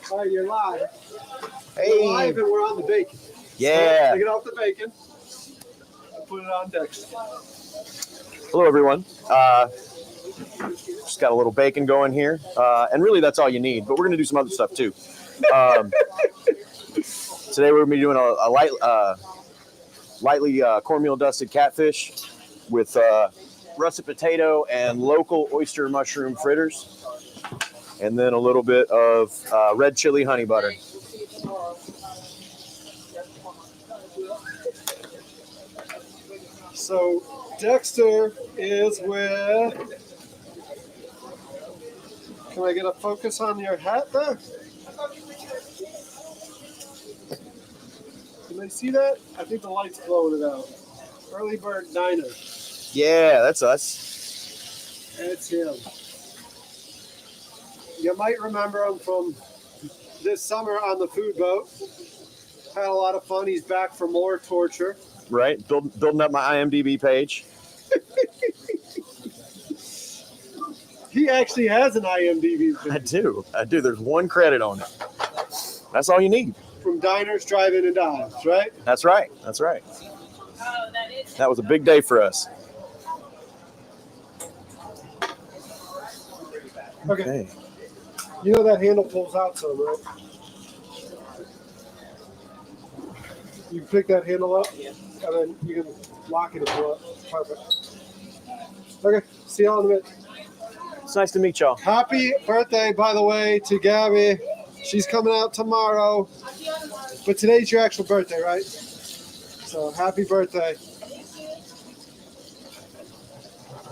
All right, you're live. Hey. We're live and we're on the bacon. Yeah. So take it off the bacon and put it on Dexter. Hello, everyone. Just got a little bacon going here. And really, that's all you need. But we're going to do some other stuff, too. Today, we're going to be doing a lightly cornmeal-dusted catfish with russet potato and local oyster mushroom fritters. And then a little bit of red chili honey butter. So Dexter is with, can I get a focus on your hat there? Can they see that? I think the light's blowing it out. Early Bird Diner. Yeah, that's us. That's him. You might remember him from this summer on the food boat. Had a lot of fun. He's back for more torture. Right, building up my IMDb page. He actually has an IMDb page. I do. There's one credit on it. That's all you need. From diners, drive-in, and dives, right? That's right. That was a big day for us. Okay. You know that handle pulls out some, right? You can pick that handle up, and then you can lock it and pull it. Perfect. Okay, see y'all in a minute. It's nice to meet y'all. Happy birthday, by the way, to Gabby. She's coming out tomorrow. But today's your actual birthday, right? So happy birthday.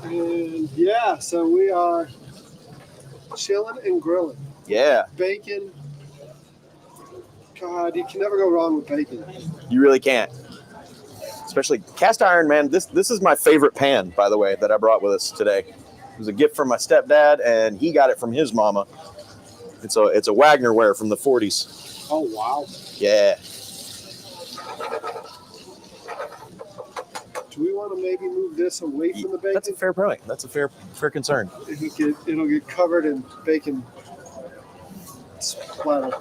And yeah, so we are chilling and grilling. Yeah. Bacon. God, you can never go wrong with bacon. You really can't. Especially cast iron, man. This is my favorite pan, by the way, that I brought with us today. It was a gift from my stepdad, and he got it from his mama. It's a Wagner ware from the 40s. Oh, wow. Yeah. Do we want to maybe move this away from the bacon? That's a fair point. That's a fair concern. It'll get covered in bacon splatter.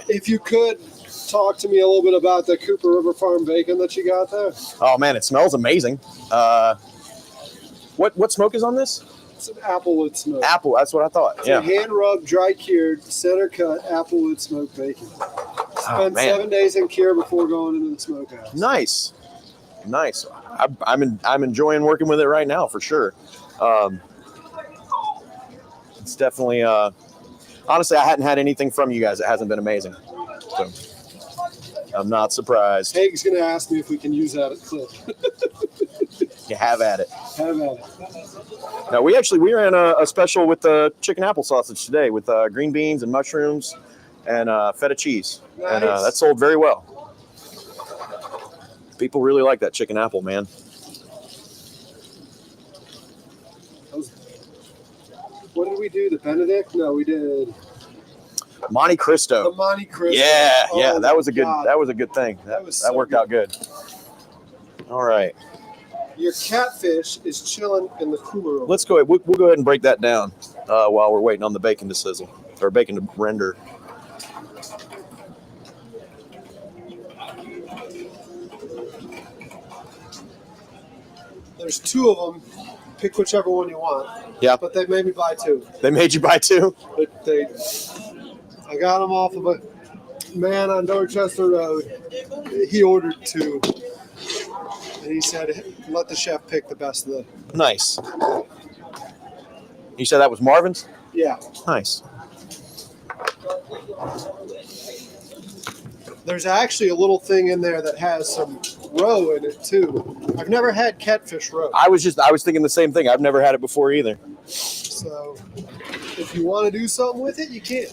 If you could talk to me a little bit about the Cooper River Farm bacon that you got there. Oh man, it smells amazing. What smoke is on this? It's an applewood smoke. Apple, that's what I thought. It's a hand rubbed, dry cured, center cut applewood smoked bacon. Spent 7 days in cure before going into the smokehouse. Nice. I'm enjoying working with it right now for sure. It's definitely honestly, I hadn't had anything from you guys that hasn't been amazing. So I'm not surprised. Haig's gonna ask me if we can use that clip. You have at it. Have at it. Now we ran a special with the chicken apple sausage today with green beans and mushrooms and feta cheese. Nice. And that sold very well. People really like that chicken apple, man. What did we do? The Benedict? No, we did Monte Cristo. The Monte Cristo. Yeah, that was a good thing. That worked out good. All right. Your catfish is chilling in the cooler. Let's go ahead. We'll go ahead and break that down while we're waiting on the bacon to sizzle or bacon to render. There's two of them. Pick whichever one you want. Yeah. But they made me buy two. They made you buy two? I got them off of a man on Dorchester Road. He ordered two. And he said, let the chef pick the best of the... Nice. You said that was Marvin's? Yeah. Nice. There's actually a little thing in there that has some roe in it too. I've never had catfish roe. I was thinking the same thing. I've never had it before either. So if you want to do something with it, you can.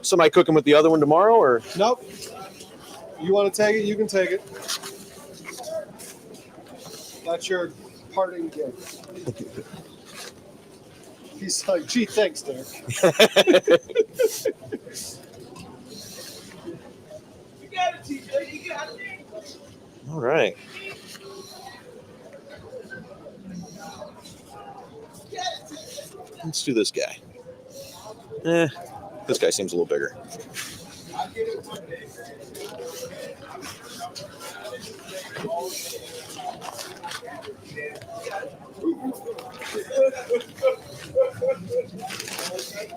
Somebody cooking with the other one tomorrow, or? Nope. You want to take it, you can take it. That's your parting gift. He's like, gee, thanks, Derek. All right. Let's do this guy. This guy seems a little bigger.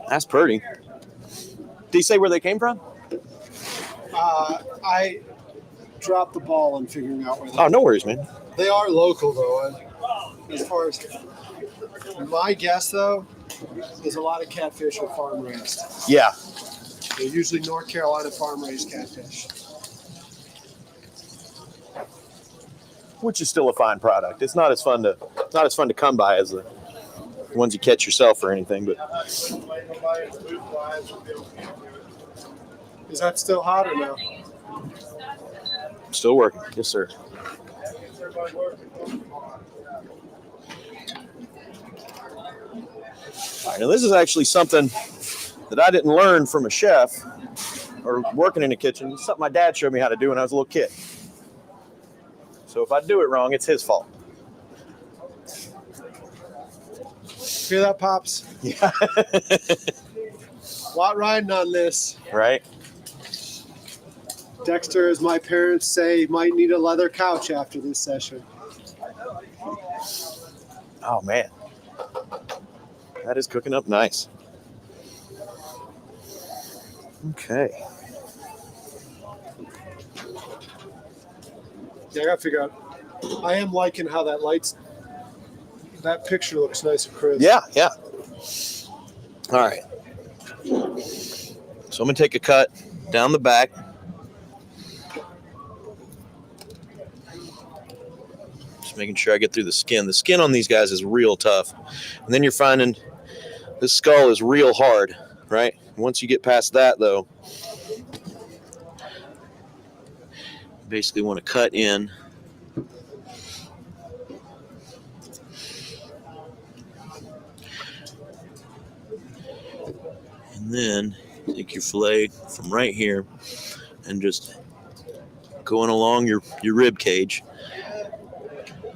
That's pretty. Did he say where they came from? I dropped the ball on figuring out where they Oh, no worries, man. They are local, though. As far as my guess, though, there's a lot of catfish are farm raised. Yeah. They're usually North Carolina farm raised catfish. Which is still a fine product. It's not as fun to come by as the ones you catch yourself or anything, but Is that still hot or no? still working. Yes, sir. All right, now this is actually something that I didn't learn from a chef or working in a kitchen. It's something my dad showed me how to do when I was a little kid. So if I do it wrong, it's his fault. Hear that, Pops? Yeah. A lot riding on this. Right? Dexter, as my parents say, might need a leather couch after this session. Oh, man. That is cooking up nice. Okay. Yeah, I gotta figure out. I am liking how that picture looks nice and crisp. Yeah, yeah. All right. So I'm going to take a cut down the back. Just making sure I get through the skin. The skin on these guys is real tough. And then you're finding this skull is real hard, right? Once you get past that, though, you basically want to cut in. And then take your fillet from right here and just going along your rib cage.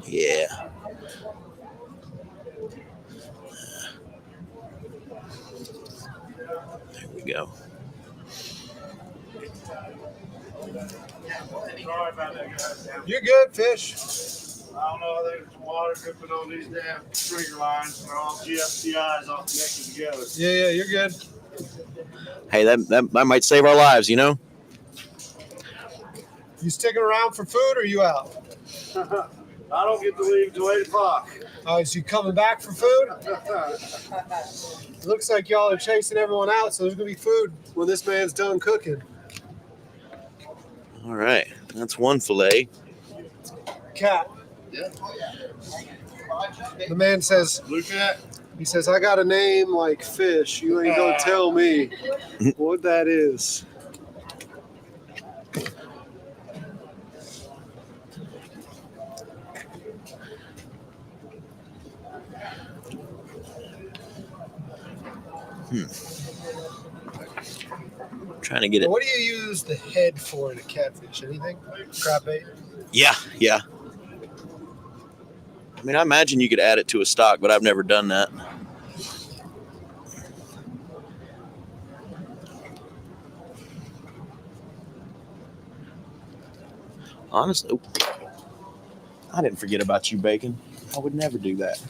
Yeah. There we go. Sorry about that, guys. You're good, fish. I don't know, there's water dripping on these damn trigger lines. They're all GFCIs all connected together. Yeah, you're good. Hey, that might save our lives, you know? You sticking around for food or you out? I don't get to leave till 8 o'clock. Oh, is you coming back for food? It looks like y'all are chasing everyone out, so there's gonna be food when this man's done cooking. All right. That's one fillet. Cat. Yeah. The man says, Blue cat? he says, I got a name like fish. You ain't gonna tell me what that is. Trying to get it. What do you use the head for in a catfish? Anything? Crab bait? Yeah. I mean, I imagine you could add it to a stock, but I've never done that. Honestly, I didn't forget about you, bacon. I would never do that.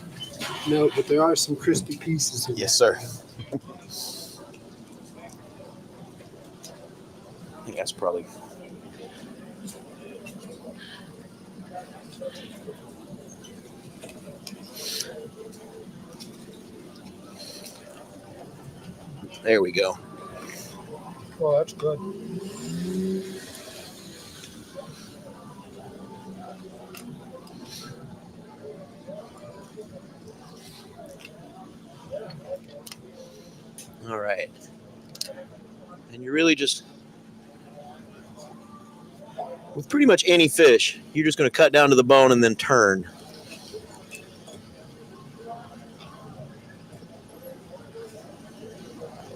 No, but there are some crispy pieces in Yes, sir. I think that's probably... There we go. Oh, that's good. All right. And you really just, with pretty much any fish, you're just going to cut down to the bone and then turn.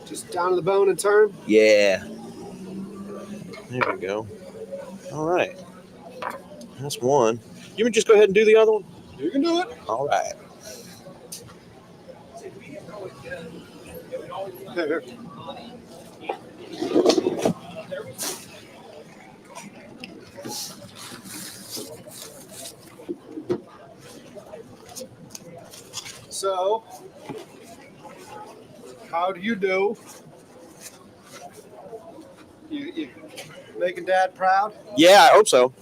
Just down to the bone and turn. Yeah. There we go. All right. That's one. You can just go ahead and do the other one? You can do it. All right. Here. So, how do you do? You making Dad proud? Yeah, I hope so.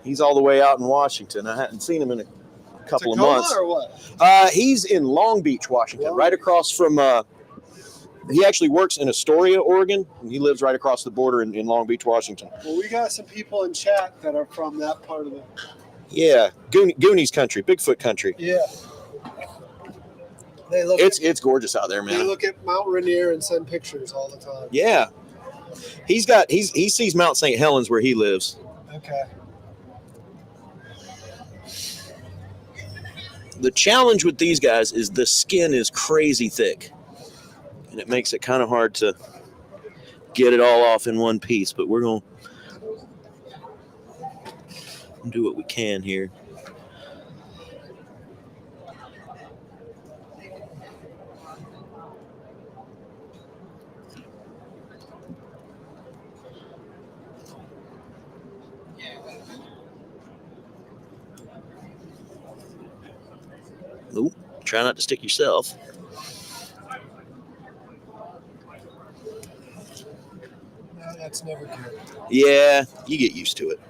He's all the way out in Washington. I hadn't seen him in a couple Tacoma of months. or what? He's in Long Beach, Washington, Long right Beach. across from. He actually works in Astoria, Oregon, and he lives right across the border in Long Beach, Washington. Well, we got some people in chat that are from that part of the. Yeah, Goonies country, Bigfoot country. Yeah. They look. It's gorgeous out there, They man. look at Mount Rainier and send pictures all the time. Yeah, he sees Mount St. Helens where he lives. Okay. The challenge with these guys is the skin is crazy thick, and it makes it kind of hard to get it all off in one piece. But we're gonna do what we can here. Ooh, try not to stick yourself. No, that's never good. Yeah, you get used to it.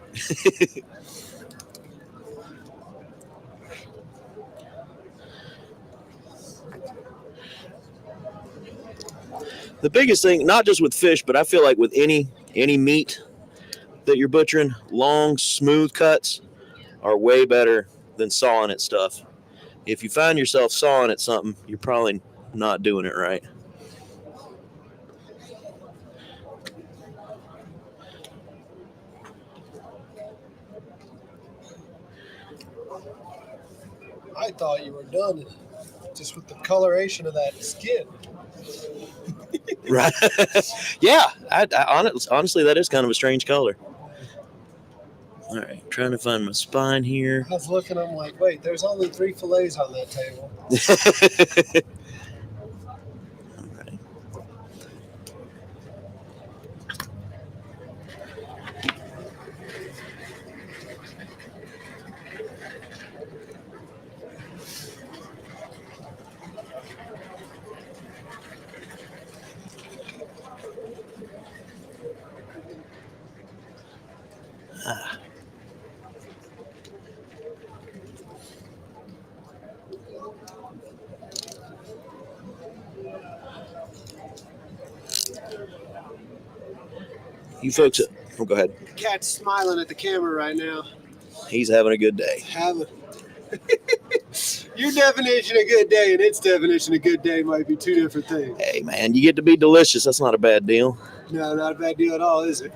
The biggest thing, not just with fish, but I feel like with any meat that you're butchering, long, smooth cuts are way better than sawing at stuff. If you find yourself sawing at something, you're probably not doing it right. I thought you were done just with the coloration of that skin. Right? Yeah, honestly, that is kind of a strange color. All right, trying to find my spine here. I was looking, I'm like, wait, there's only 3 fillets on that table. All right. Ah. You folks, oh, go ahead. Cat's smiling at the camera right now. He's having a good day. Your definition of good day and its definition of good day might be 2 different things. Hey, man, you get to be delicious. That's not a bad deal. No, not a bad deal at all, is it?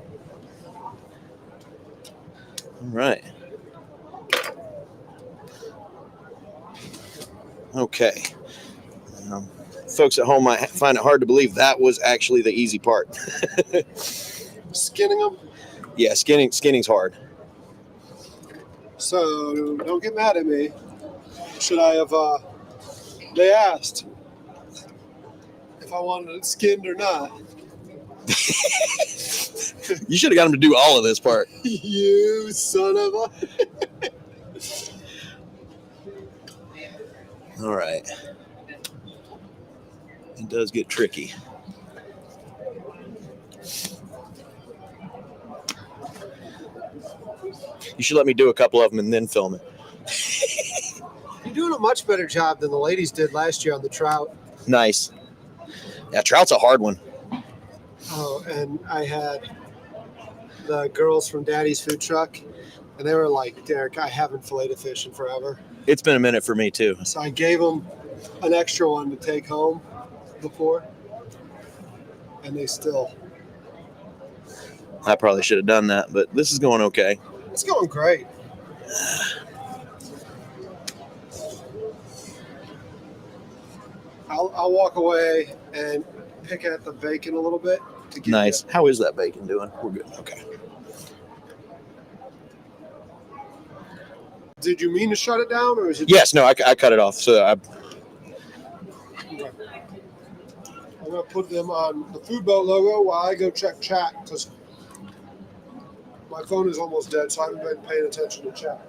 All right. Okay. Folks at home might find it hard to believe that was actually the easy part. Skinning them. Yeah, skinning's hard. So don't get mad at me. Should I have? They asked if I wanted it skinned or not. You should have got him to do all of this part. You son of a. All right. It does get tricky. You should let me do a couple of them and then film it. You're doing a much better job than the ladies did last year on the trout. Nice. Yeah, trout's a hard one. Oh, and I had the girls from Daddy's food truck, and they were like, Derek, I haven't filleted fish in forever. It's been a minute for me, too. So I gave them an extra one to take home before, and they still. I probably should have done that, but this is going okay. It's going great. I'll walk away and pick at the bacon a little bit to get Nice. How is that bacon doing? We're good. Okay. Did you mean to shut it down, or is it? Yes. No. I cut it off. So I'm gonna put them on the food boat logo while I go check chat because my phone is almost dead, so I haven't been paying attention to chat.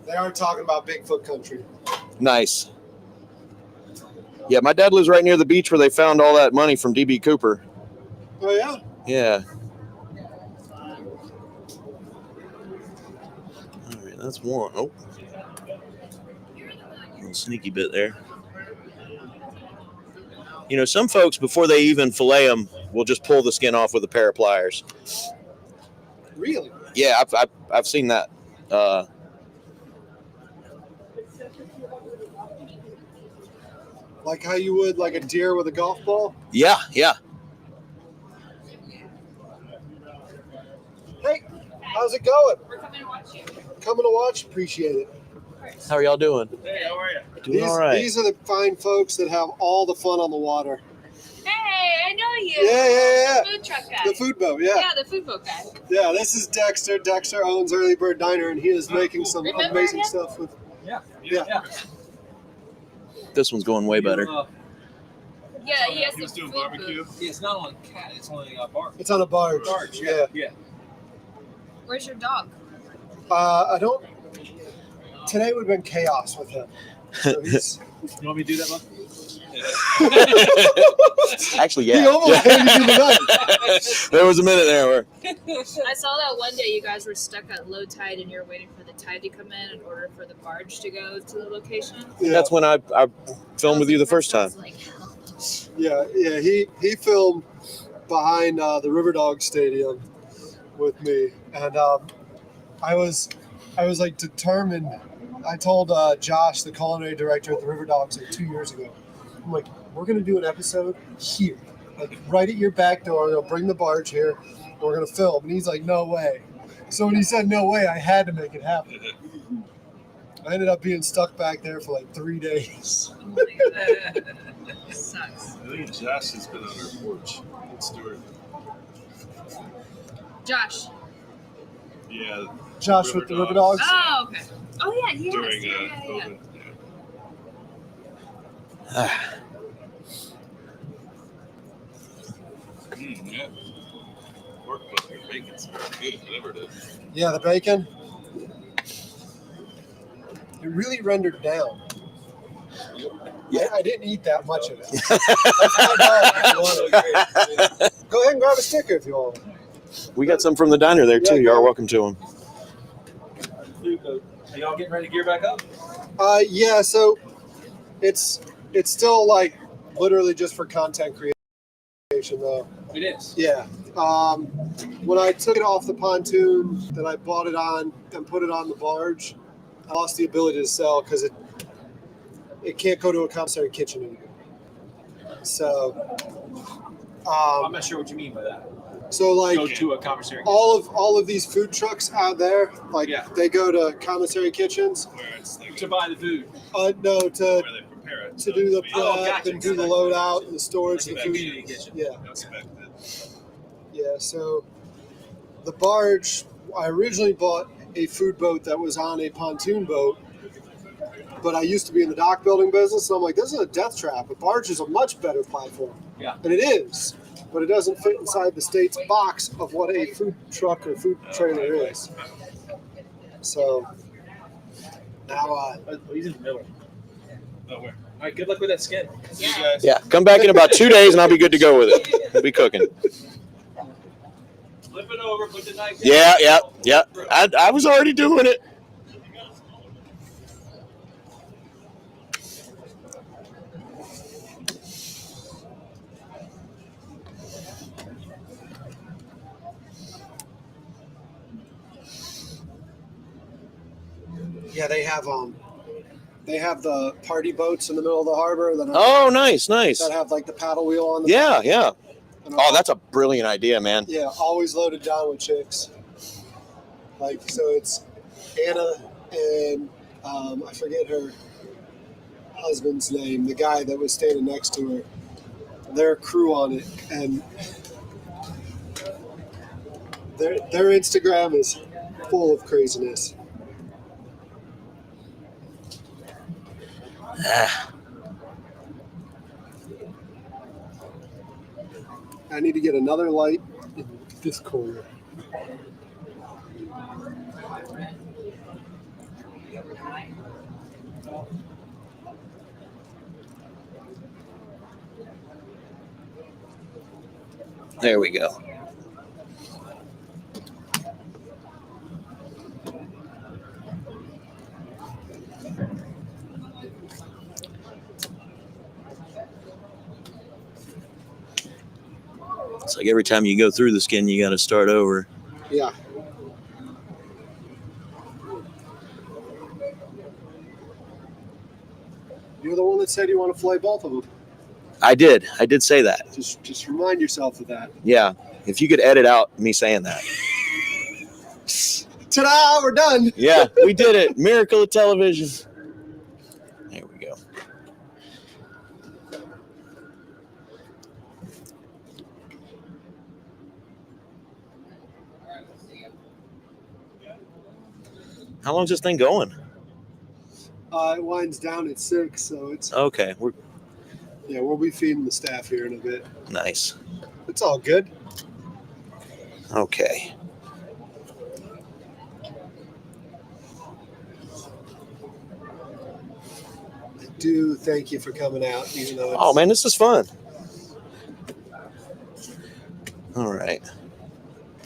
They are talking about Bigfoot country. nice. Yeah, my dad lives right near the beach where they found all that money from D.B. Cooper. Oh yeah. Yeah. All right, that's one. Oh, little sneaky bit there. You know, some folks before they even fillet them will just pull the skin off with a pair of pliers. Really? Yeah, I've seen that. Like how you would like a deer with a golf ball? Yeah. Hey, how's it going? We're coming to watch you. Coming to watch? Appreciate it. How are y'all doing? Hey, how are you? Doing all right. These are the fine folks that have all the fun on the water. Hey, I know you. Yeah. The food truck guy. The food boat, yeah. The food boat guy. Yeah, this is Dexter. Dexter owns Early Bird Diner, and he is making some Remember amazing him? stuff with. Yeah. This one's going way better. Yeah, he has He was some doing food barbecue. booth. Yeah, it's not on cat. It's on a bar. It's on a barge. Yeah. Where's your dog? I don't. Today would have been chaos with him. So he's, You want me to do that, bud? Actually, He yeah. almost handed you the knife. There was a minute there where I saw that one day you guys were stuck at low tide and you're waiting for the tide to come in order for the barge to go to the location. Yeah. that's when I filmed with you the first time. Like, Yeah. He filmed behind the River Dog Stadium with me, and I was like determined. I told Josh, the culinary director at the River Dogs, like 2 years ago. I'm like, we're gonna do an episode here, like right at your back door. They'll bring the barge here, and we're gonna film. And he's like, no way. So when he said no way, I had to make it happen. I ended up being stuck back there for like 3 days. oh my God. Sucks. I think Josh has been on our porch. Stuart. Josh. Yeah. Josh River with the River Dogs. Dogs. Oh, okay. Oh yeah, he has. During Yeah. COVID. Yeah. Pork butter, bacon's very good, whatever it is. Yeah, the bacon. It really rendered down. Yeah, I didn't eat that much of it. Go ahead and grab a sticker if you want. We got some from the diner there too. You're welcome to them. Are y'all getting ready to gear back up? Yeah, so it's still like literally just for content creation though. It is. Yeah. When I took it off the pontoon that I bought it on and put it on the barge, I lost the ability to sell because it can't go to a commissary kitchen anymore. So I'm not sure what you mean by that. so like Go to a commissary. all of these food trucks out there, like Yeah. they go to commissary kitchens. Where it's like To buy the food. No, to where they prepare it. to do the prep Oh, gotcha. and do the load out and the storage of Like the a food. community kitchen. Yeah, Expected. yeah. So the barge, I originally bought a food boat that was on a pontoon boat, but I used to be in the dock building business, and I'm like, this is a death trap. A barge is a much better platform. Yeah. And it is, but it doesn't fit inside the state's box of what a food truck or food trailer is. So now, He's in the middle. Oh, where? All right, good luck with that skin. See you guys. Yeah, come back in about 2 days and I'll be good to go with it. We'll be cooking. Flip it over, put the knife Yeah. I was already doing it. yeah, they have They have the party boats in the middle of the harbor that, Oh, nice. that have like the paddle wheel on them. Yeah, yeah. And Oh, that's a brilliant idea, man. yeah, always loaded down with chicks. Like, so it's Anna and I forget her husband's name, the guy that was standing next to her. Their crew on it, and their Instagram is full of craziness. I need to get another light in this corner. There we go. It's like every time you go through the skin, you got to start over. Yeah. You're the one that said you want to fillet both of them. I did say that. Just remind yourself of that. Yeah. If you could edit out me saying that. Ta-da! We're done. Yeah, we did it. Miracle of television. There we go. How long's this thing going? It winds down at 6, so it's Okay, we'll be feeding the staff here in a bit. nice. It's all good. Okay. I do thank you for coming out, even though it's, Oh man, this is fun. All right.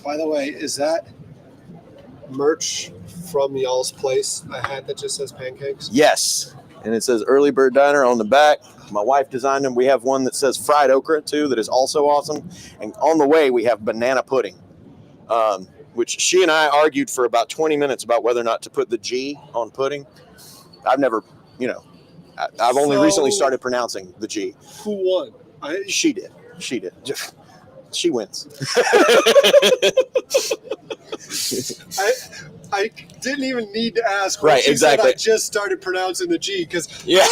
By the way, is that merch from y'all's place? A hat that just says pancakes? Yes. And it says Early Bird Diner on the back. My wife designed them. We have one that says fried okra too, that is also awesome. And on the way, we have banana pudding, which she and I argued for about 20 minutes about whether or not to put the G on pudding. I've never, I've only recently started pronouncing the G. Who won? She did. She wins. I didn't even need to ask. Right, She said exactly. I just started pronouncing the G because Yeah.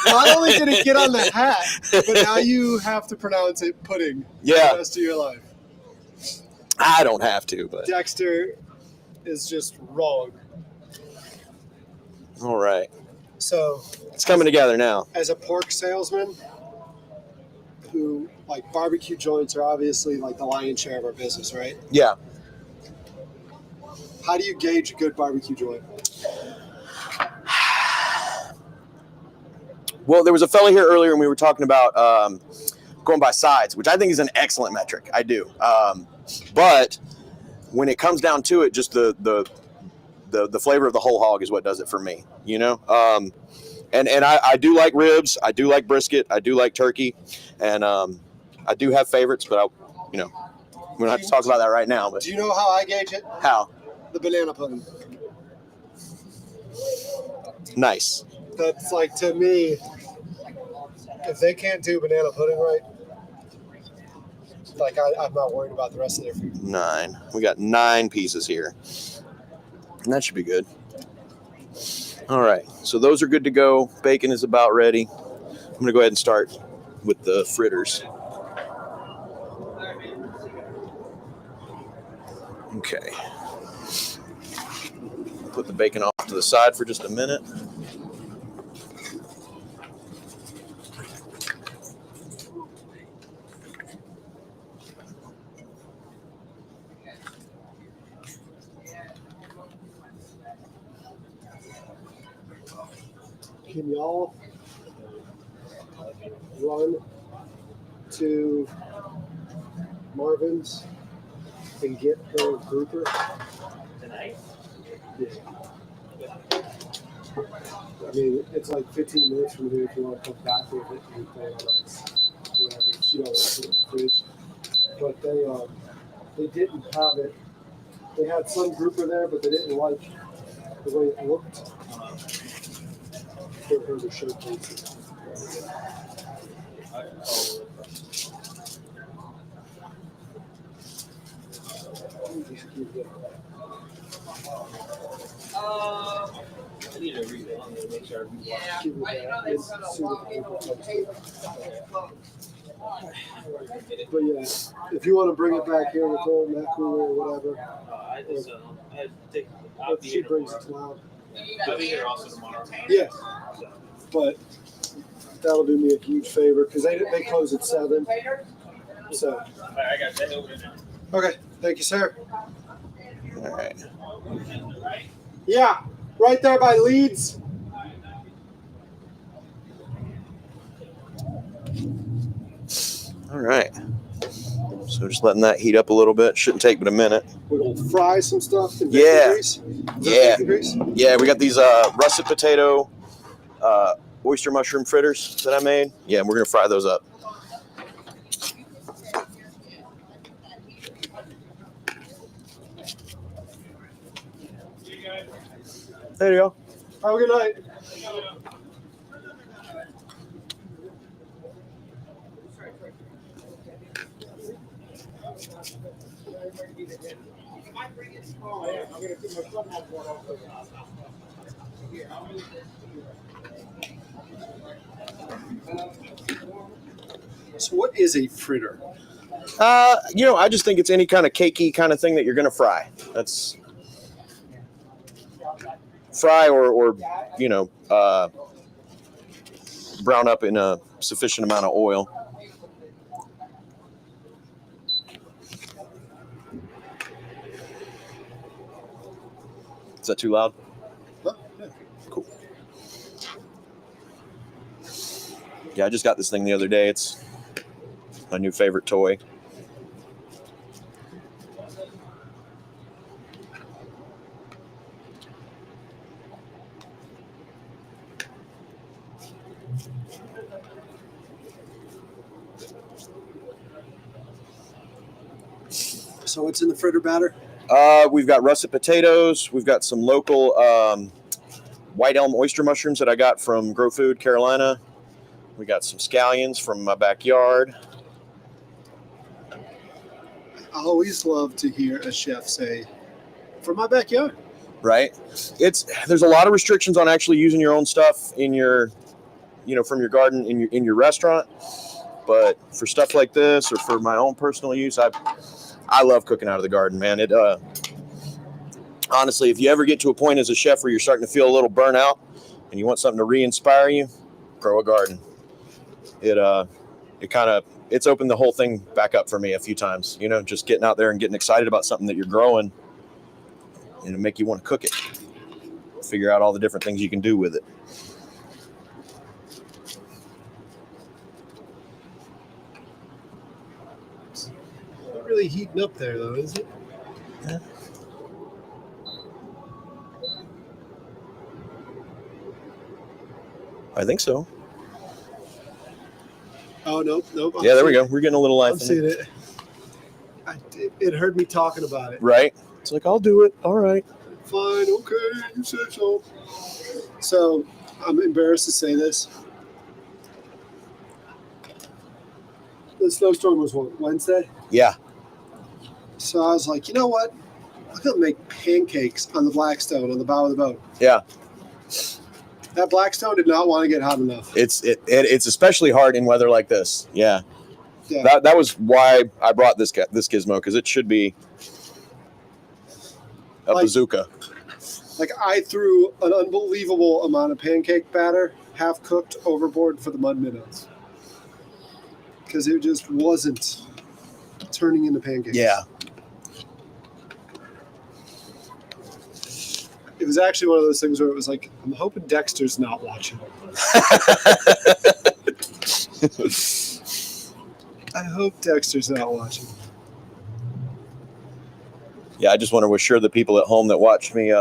not only did it get on the hat, but now you have to pronounce it pudding for Yeah. the rest of your life. I don't have to, but Dexter is just wrong. all right. So, It's coming together now. as a pork salesman, who like barbecue joints are obviously like the lion's share of our business, right? Yeah. How do you gauge a good barbecue joint? Well, there was a fella here earlier, and we were talking about going by sides, which I think is an excellent metric. I do. But when it comes down to it, just the flavor of the whole hog is what does it for me, And I do like ribs. I do like brisket. I do like turkey. And I do have favorites, but we don't have to talk about that right now. But Do you know how I gauge it? how? The banana pudding. Nice. That's like, to me, if they can't do banana pudding right, like I'm not worried about the rest of their food. 9. We got 9 pieces here. And that should be good. All right. So those are good to go. Bacon is about ready. I'm going to go ahead and start with the fritters. Okay. Put the bacon off to the side for just a minute. Can y'all run to Marvin's and get her grouper? Tonight? Yeah. I mean, it's like 15 minutes from here if you want to come back with it and play on ice, whatever. She don't want to put it in the fridge. But they didn't have it. They had some grouper there, but they didn't like the way it looked. for her to showcase it. I need to read it. I'm gonna make sure. Give it that. It's suitable. But yeah, if you want to bring it back here, we'll throw it in that cooler or whatever. I just I take. I'll If be she here brings tomorrow. it to loud. I'll be here also tomorrow. Yeah, but that'll do me a huge favor because they close at 7. So, All right, I got that over now. okay, thank you, sir. All right. Yeah, right there by Leeds. All right. So just letting that heat up a little bit. Shouldn't take but a minute. We're gonna fry some stuff in Yeah. bacon grease. Is that Yeah. bacon grease? Yeah, we got these russet potato, oyster mushroom fritters that I made. Yeah, and we're gonna fry those up. There you go. Have a good night. So what is a fritter? I just think it's any kind of cakey kind of thing that you're gonna fry. That's fry or brown up in a sufficient amount of oil. Is that too loud? Huh? Yeah. Cool. Yeah, I just got this thing the other day. It's my new favorite toy. So what's in the fritter batter? We've got russet potatoes. We've got some local white elm oyster mushrooms that I got from Grow Food, Carolina. We got some scallions from my backyard. I always love to hear a chef say, "From my backyard." Right? There's a lot of restrictions on actually using your own stuff in your, from your garden in your restaurant. But for stuff like this or for my own personal use, I love cooking out of the garden, man. It honestly, if you ever get to a point as a chef where you're starting to feel a little burnout and you want something to re-inspire you, grow a garden. It's opened the whole thing back up for me a few times. Just getting out there and getting excited about something that you're growing, and it make you want to cook it. Figure out all the different things you can do with it. Not really heating up there though, is it? Yeah. I think so. Oh nope. Yeah, there we go. We're getting a little life. I'm seeing it. It heard me talking about it. Right? It's like, I'll do it. All right. Fine, okay, you say so. So I'm embarrassed to say this. The snowstorm was what, Wednesday? Yeah. So I was like, you know what? I'm gonna make pancakes on the Blackstone on the bow of the boat. Yeah. That Blackstone did not want to get hot enough. It's especially hard in weather like this. Yeah. Yeah. That was why I brought this gizmo, because it should be a bazooka. Like I threw an unbelievable amount of pancake batter, half cooked, overboard for the mud minnows. Because it just wasn't turning into pancakes. Yeah. It was actually one of those things where it was like, I'm hoping Dexter's not watching. I hope Dexter's not watching. Yeah, I just want to assure the people at home that watched me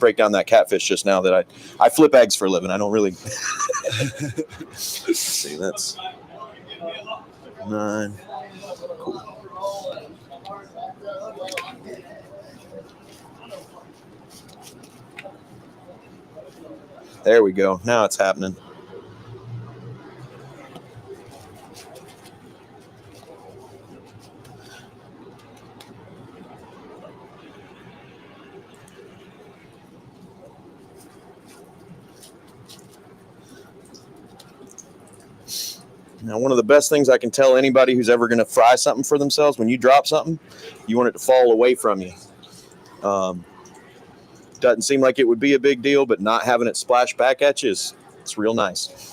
break down that catfish just now that I flip eggs for a living. I don't really. Let's see, that's 9. Cool. There we go. Now it's happening. Now, one of the best things I can tell anybody who's ever going to fry something for themselves, when you drop something, you want it to fall away from you. Doesn't seem like it would be a big deal, but not having it splash back at you it's real nice.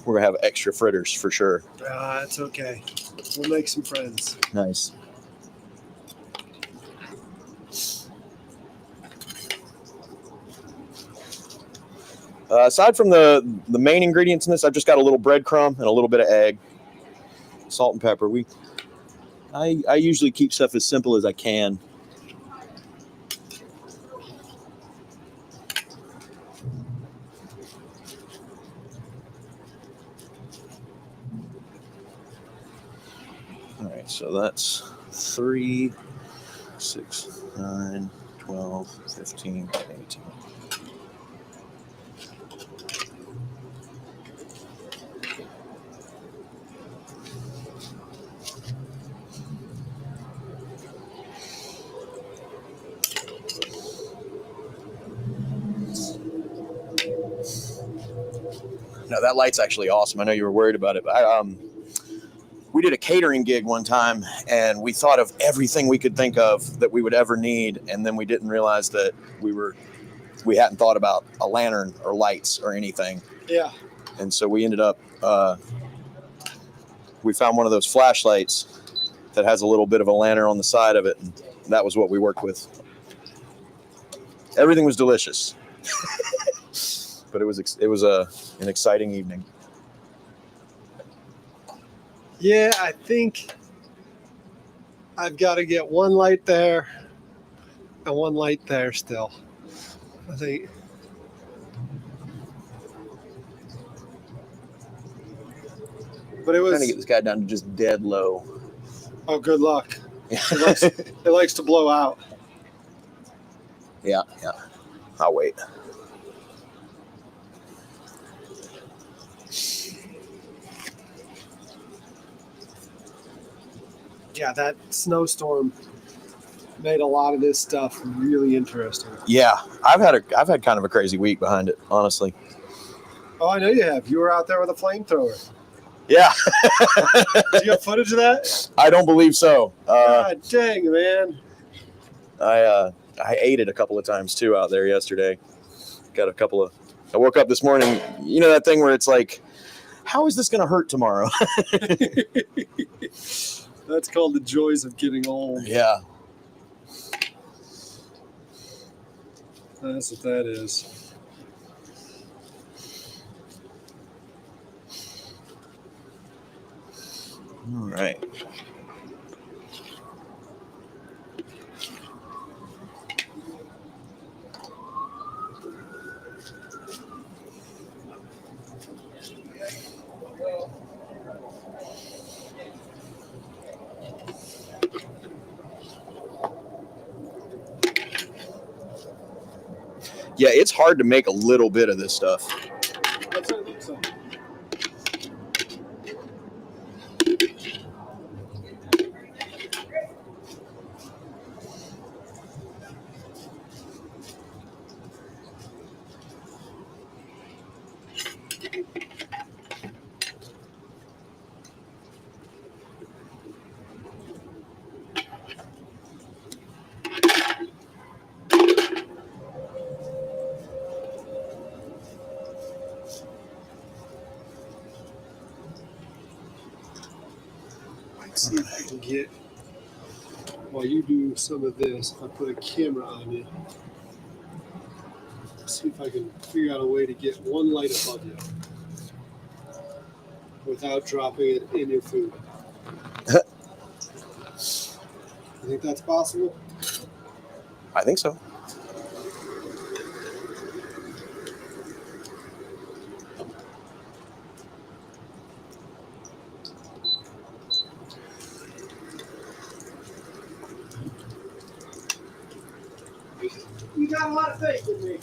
We're gonna have extra fritters for sure. It's okay. We'll make some friends. Nice. Aside from the main ingredients in this, I've just got a little breadcrumb and a little bit of egg, salt and pepper. I usually keep stuff as simple as I can. All right, so that's 3, 6, 9, 12, 15, 18. No, that light's actually awesome. I know you were worried about it, but we did a catering gig one time, and we thought of everything we could think of that we would ever need, and then we didn't realize that we hadn't thought about a lantern or lights or anything. Yeah. And so we ended up we found one of those flashlights that has a little bit of a lantern on the side of it, and that was what we worked with. Everything was delicious. But it was an exciting evening. Yeah, I think I've got to get one light there and one light there still. I think. But it was. Trying to get this guy down to just dead low. Oh, good luck. It likes to blow out. Yeah. I'll wait. Yeah, that snowstorm made a lot of this stuff really interesting. Yeah, I've had kind of a crazy week behind it, honestly. Oh, I know you have. You were out there with a flamethrower. Yeah. Do you have footage of that? I don't believe so. God dang, man. I ate it a couple of times too out there yesterday. I woke up this morning, you know that thing where it's like, how is this going to hurt tomorrow? That's called the joys of getting old. Yeah. That's what that is. All right. Yeah, it's hard to make a little bit of this stuff. That's what it looks like. Let's see if I can get, while you do some of this, I'll put a camera on you. See if I can figure out a way to get one light above you without dropping it in your food. You think that's possible? I think so. You got a lot of faith in me.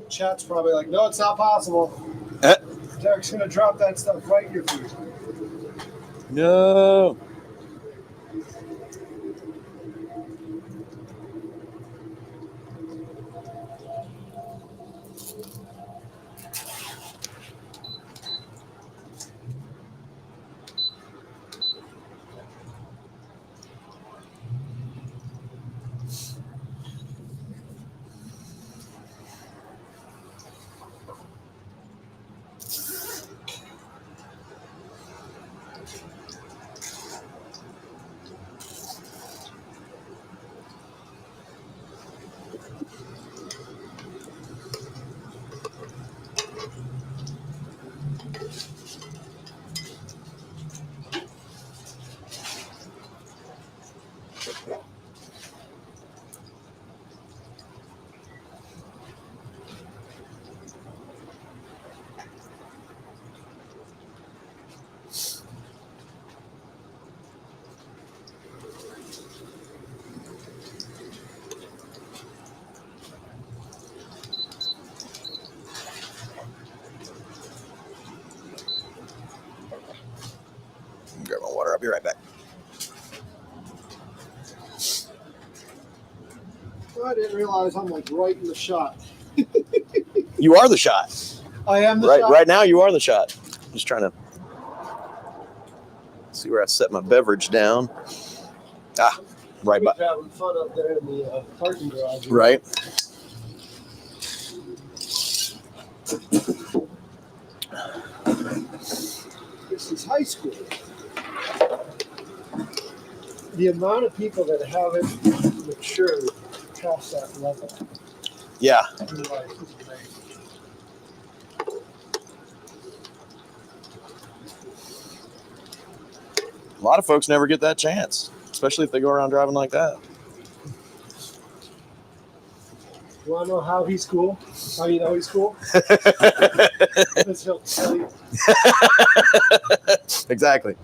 Chat's probably like, no, it's not possible. Derek's gonna drop that stuff right in your food. No. Grab my water. I'll be right back. I didn't realize I'm like right in the shot. You are the shot. I am the Right, shot. right now you are the shot. Just trying to see where I set my beverage down. Ah, right by. Having fun up there in the parking garage. Right. This is high school. The amount of people that haven't matured past that level Yeah. in life is amazing. A lot of folks never get that chance, especially if they go around driving like that. You want to know how he's cool? How you know he's cool? Because he'll tell you. Exactly.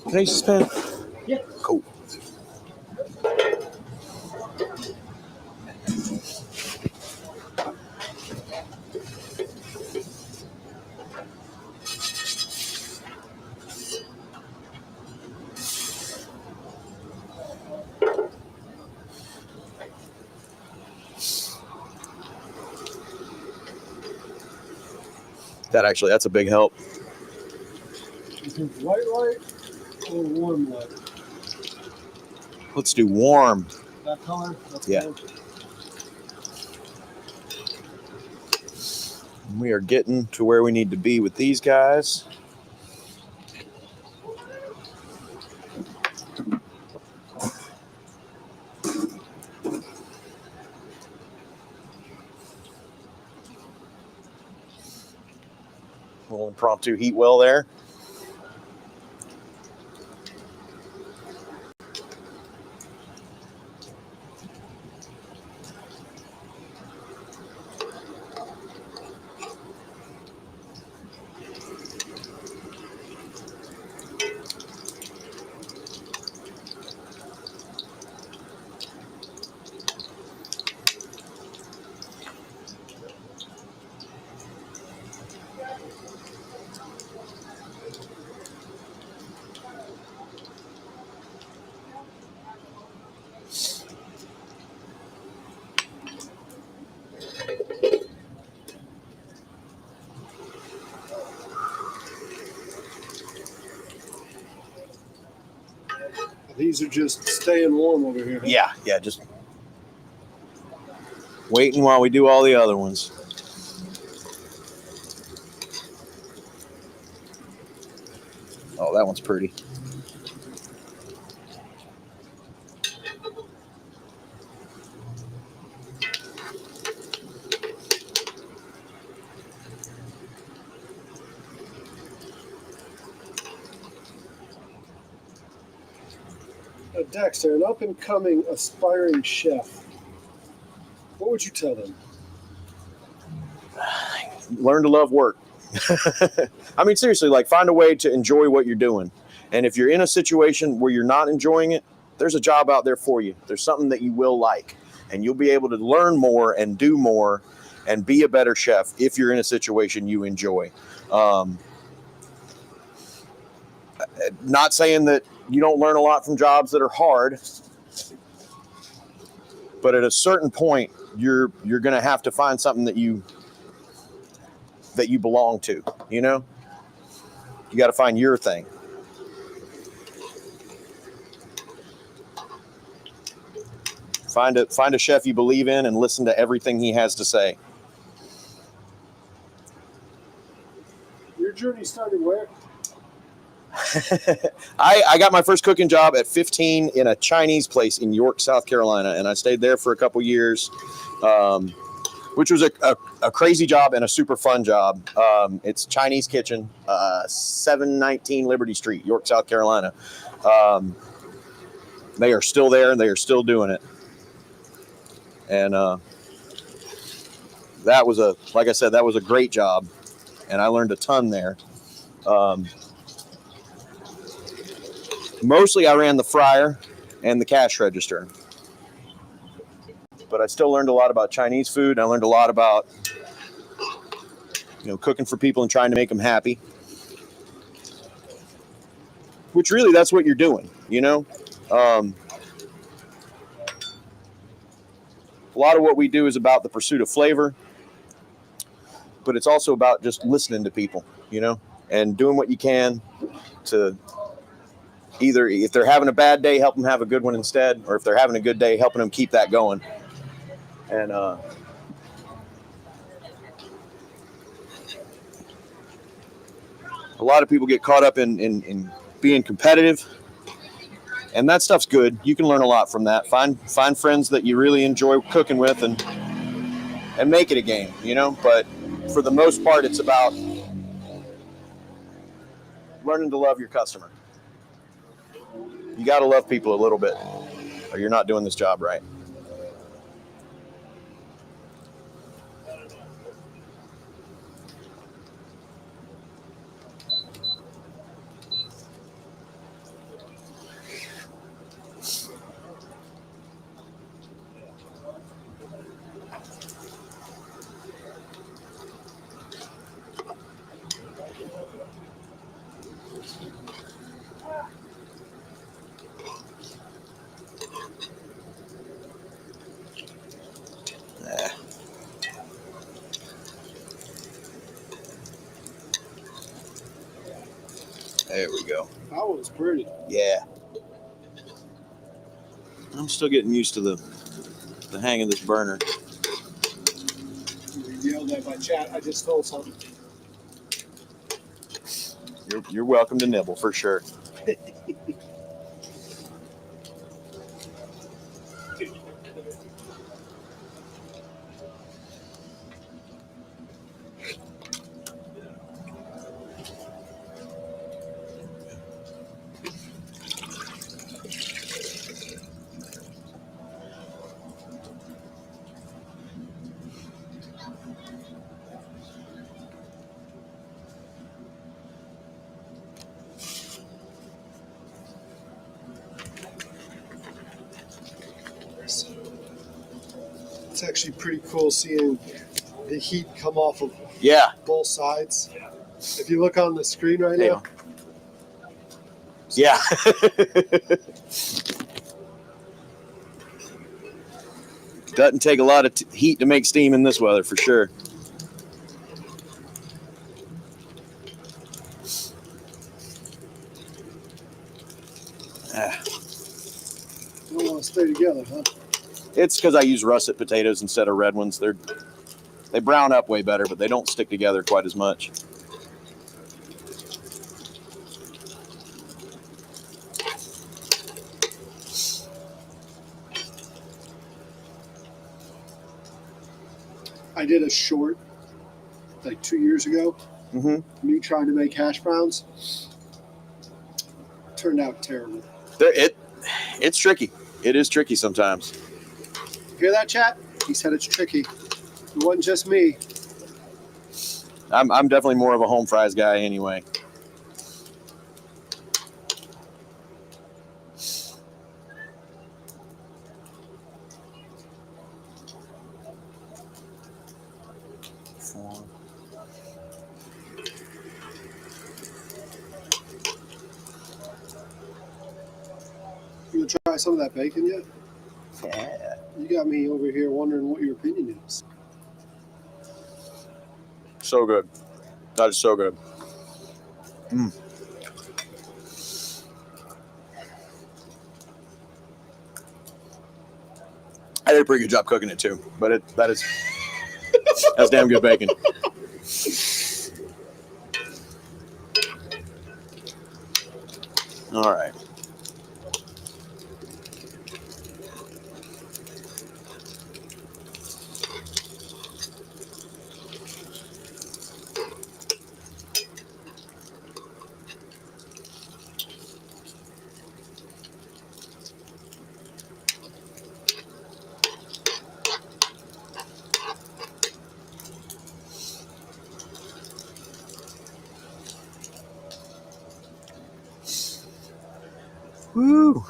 Can I use this pen? Yeah. Cool. That's a big help. You think white light or warm light? Let's do warm. That color? That's Yeah. warm. We are getting to where we need to be with these guys. little impromptu heat well there. These are just staying warm over here. Yeah, just waiting while we do all the other ones. Oh, that one's pretty. Dexter, an up-and-coming aspiring chef, what would you tell them? Learn to love work. I mean, seriously, like find a way to enjoy what you're doing. And if you're in a situation where you're not enjoying it, there's a job out there for you. There's something that you will like, and you'll be able to learn more and do more and be a better chef if you're in a situation you enjoy. Not saying that you don't learn a lot from jobs that are hard, but at a certain point, you're going to have to find something that you belong to. You know, you got to find your thing. Find a chef you believe in and listen to everything he has to say. Your journey started where? I got my first cooking job at 15 in a Chinese place in York, South Carolina, and I stayed there for a couple years, which was a crazy job and a super fun job. It's Chinese kitchen, 719 Liberty Street, York, South Carolina. They are still there, and they are still doing it. And that was like I said, that was a great job, and I learned a ton there. Mostly I ran the fryer and the cash register, but I still learned a lot about Chinese food. I learned a lot about, cooking for people and trying to make them happy, which really that's what you're doing, a lot of what we do is about the pursuit of flavor, but it's also about just listening to people, and doing what you can to either, if they're having a bad day, help them have a good one instead, or if they're having a good day, helping them keep that going. And a lot of people get caught up in being competitive, and that stuff's good. You can learn a lot from that. Find friends that you really enjoy cooking with, and make it a game, But for the most part, it's about learning to love your customer. You got to love people a little bit, or you're not doing this job right. There we go. That was pretty. Yeah. I'm still getting used to the hang of this burner. You yelled at my chat. I just told something. You're welcome to nibble for sure. It's actually pretty cool seeing the heat come off of Yeah. both sides. If you look on the screen right Hang now, on. Yeah. Doesn't take a lot of heat to make steam in this weather for sure. you don't want to stay together, huh? It's because I use russet potatoes instead of red ones. They brown up way better, but they don't stick together quite as much. I did a short like 2 years ago. Mm-hmm. Me trying to make hash browns. Turned out terrible. It's tricky. It is tricky sometimes. Hear that, chat? He said it's tricky. It wasn't just me. I'm definitely more of a home fries guy anyway. You gonna try some of that bacon yet? Yeah. You got me over here wondering what your opinion is. So good. That is so good. Mm. I did a pretty good job cooking it too, but that's damn good bacon. All right. Woo.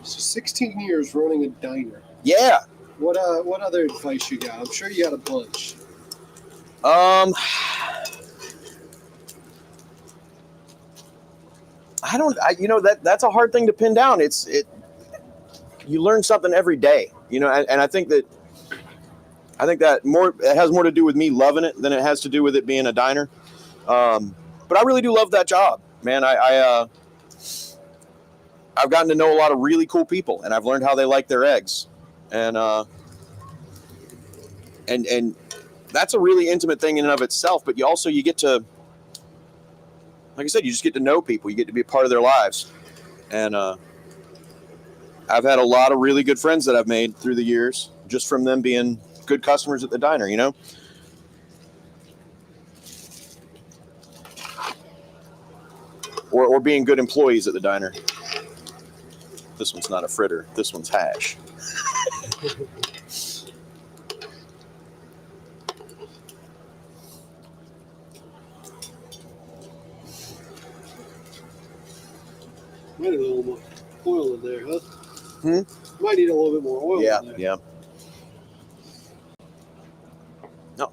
So 16 years running a diner. Yeah. What other advice you got? I'm sure you got a bunch. That's a hard thing to pin down. You learn something every day, and I think that it has more to do with me loving it than it has to do with it being a diner. But I really do love that job, man. I've gotten to know a lot of really cool people, and I've learned how they like their eggs, and that's a really intimate thing in and of itself. But you get to, like I said, you just get to know people. You get to be a part of their lives, and I've had a lot of really good friends that I've made through the years just from them being good customers at the diner, or being good employees at the diner. This one's not a fritter. This one's hash. Might need a little more oil in there, huh? Hmm? Might need a little bit more oil in there. Yeah. No.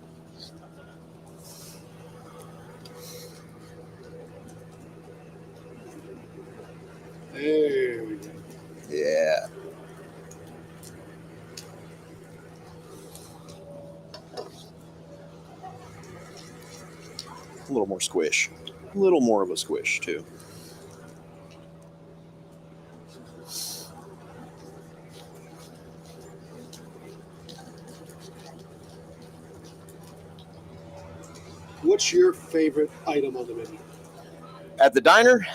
There we go. Yeah. A little more squish. A little more of a squish, too. What's your favorite item on the menu? At the diner,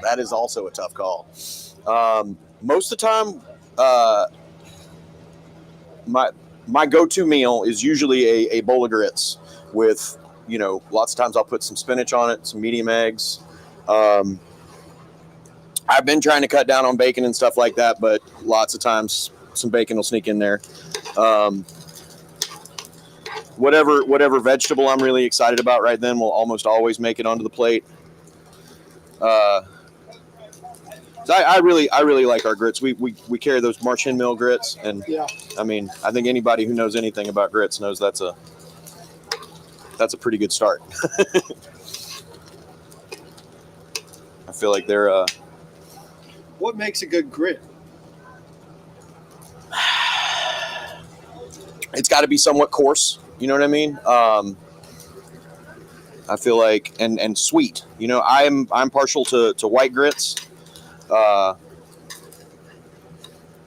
that is also a tough call. Most of the time, my go-to meal is usually a bowl of grits with, lots of times I'll put some spinach on it, some medium eggs. I've been trying to cut down on bacon and stuff like that, but lots of times some bacon will sneak in there. Whatever vegetable I'm really excited about right then will almost always make it onto the plate. So I really like our grits. We carry those Marsh Hen Mill grits, and Yeah. I mean, I think anybody who knows anything about grits knows that's a pretty good start. I feel like they're What makes a good grit? it's got to be somewhat coarse. You know what I mean? I feel like and sweet. You know, I'm partial to white grits,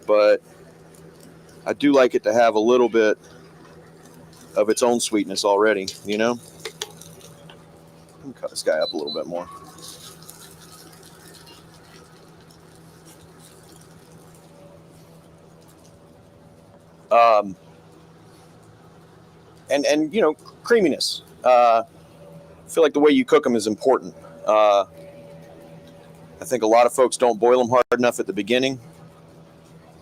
but I do like it to have a little bit of its own sweetness already. You know, let me cut this guy up a little bit more. And you know, creaminess. I feel like the way you cook them is important. I think a lot of folks don't boil them hard enough at the beginning,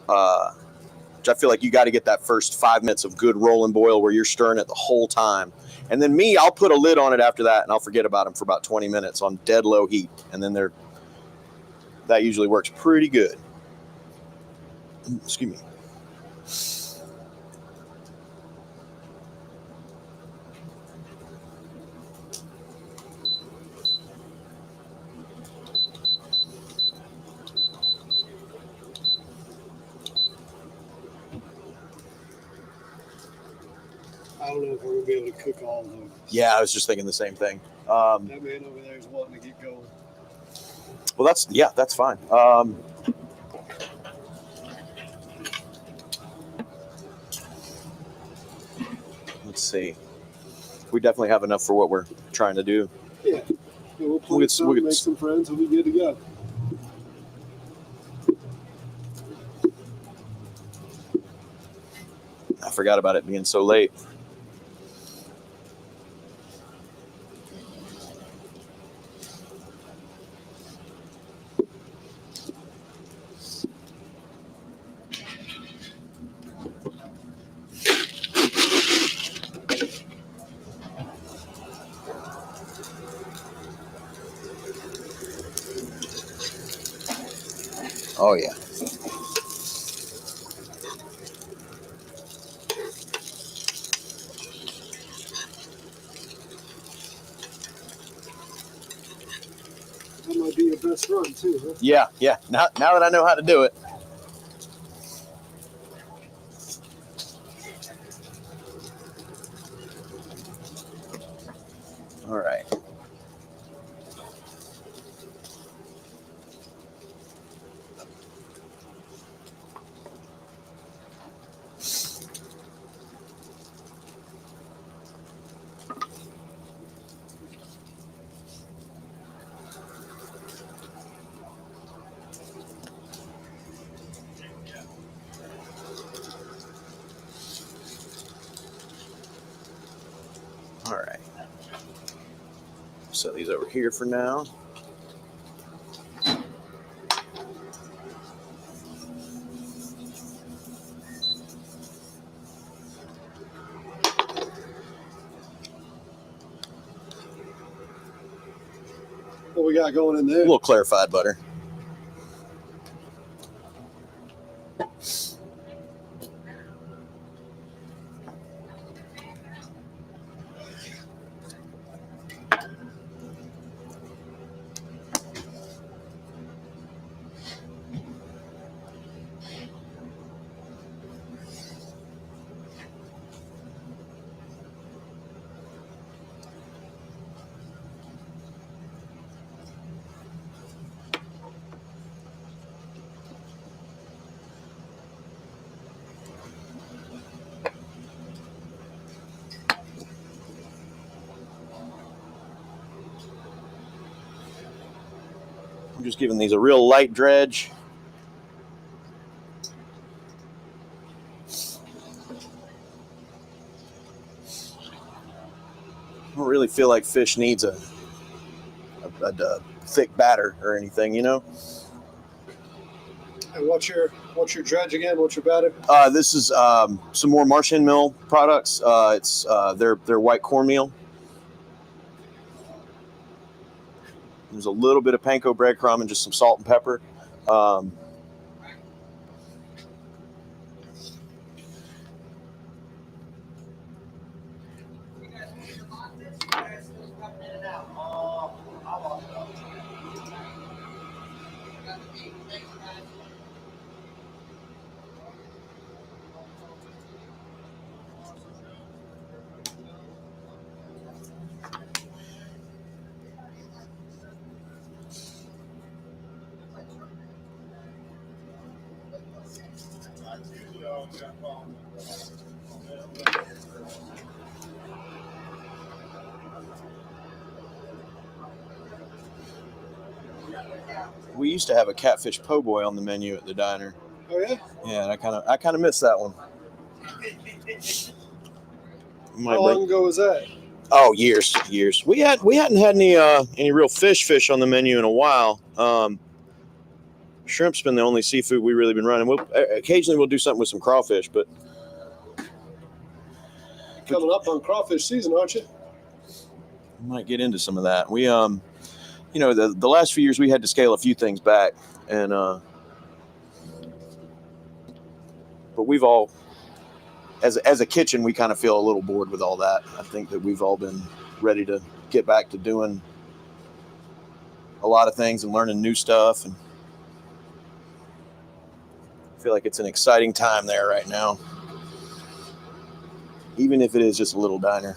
which I feel like you got to get that first 5 minutes of good roll and boil where you're stirring it the whole time. And then I'll put a lid on it after that, and I'll forget about them for about 20 minutes on dead low heat, and then that usually works pretty good. Excuse me. I don't know if we're gonna be able to cook all of them. Yeah, I was just thinking the same thing. That man over there is wanting to get going. Well, that's fine. Let's see. We definitely have enough for what we're trying to do. Yeah. We'll play some, make some friends, we'll be good to go. I forgot about it being so late. Oh, yeah. That might be your best run, too, huh? Yeah. Now that I know how to do it. All right. All right. Set these over here for now. What we got going in there? A little clarified butter. I'm just giving these a real light dredge. I don't really feel like fish needs a thick batter or anything, you know. And what's your dredge again? What's your batter? This is some more Marsh Hen Mill products. It's their white cornmeal. There's a little bit of panko breadcrumb and just some salt and pepper. We used to have a catfish po' boy on the menu at the diner. Oh yeah. Yeah, and I kind of miss that one. How long ago was that? Oh, years. We hadn't had any real fish on the menu in a while. Shrimp's been the only seafood we really been running. Occasionally we'll do something with some crawfish, but Coming up on crawfish season, aren't you? we might get into some of that. We the last few years we had to scale a few things back, and but we've all, as a kitchen, we kind of feel a little bored with all that. I think that we've all been ready to get back to doing a lot of things and learning new stuff, and I feel like it's an exciting time there right now, even if it is just a little diner.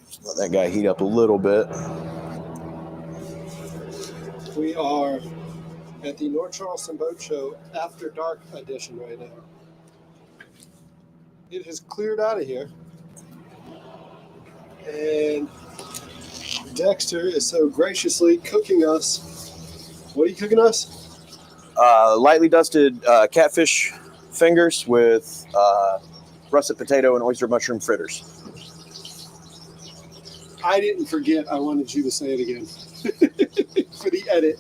Just let that guy heat up a little bit. We are at the North Charleston Boat Show After Dark edition right now. It has cleared out of here, and Dexter is so graciously cooking us. What are you cooking us? Lightly dusted catfish fingers with russet potato and oyster mushroom fritters. I didn't forget. I wanted you to say it again for the edit.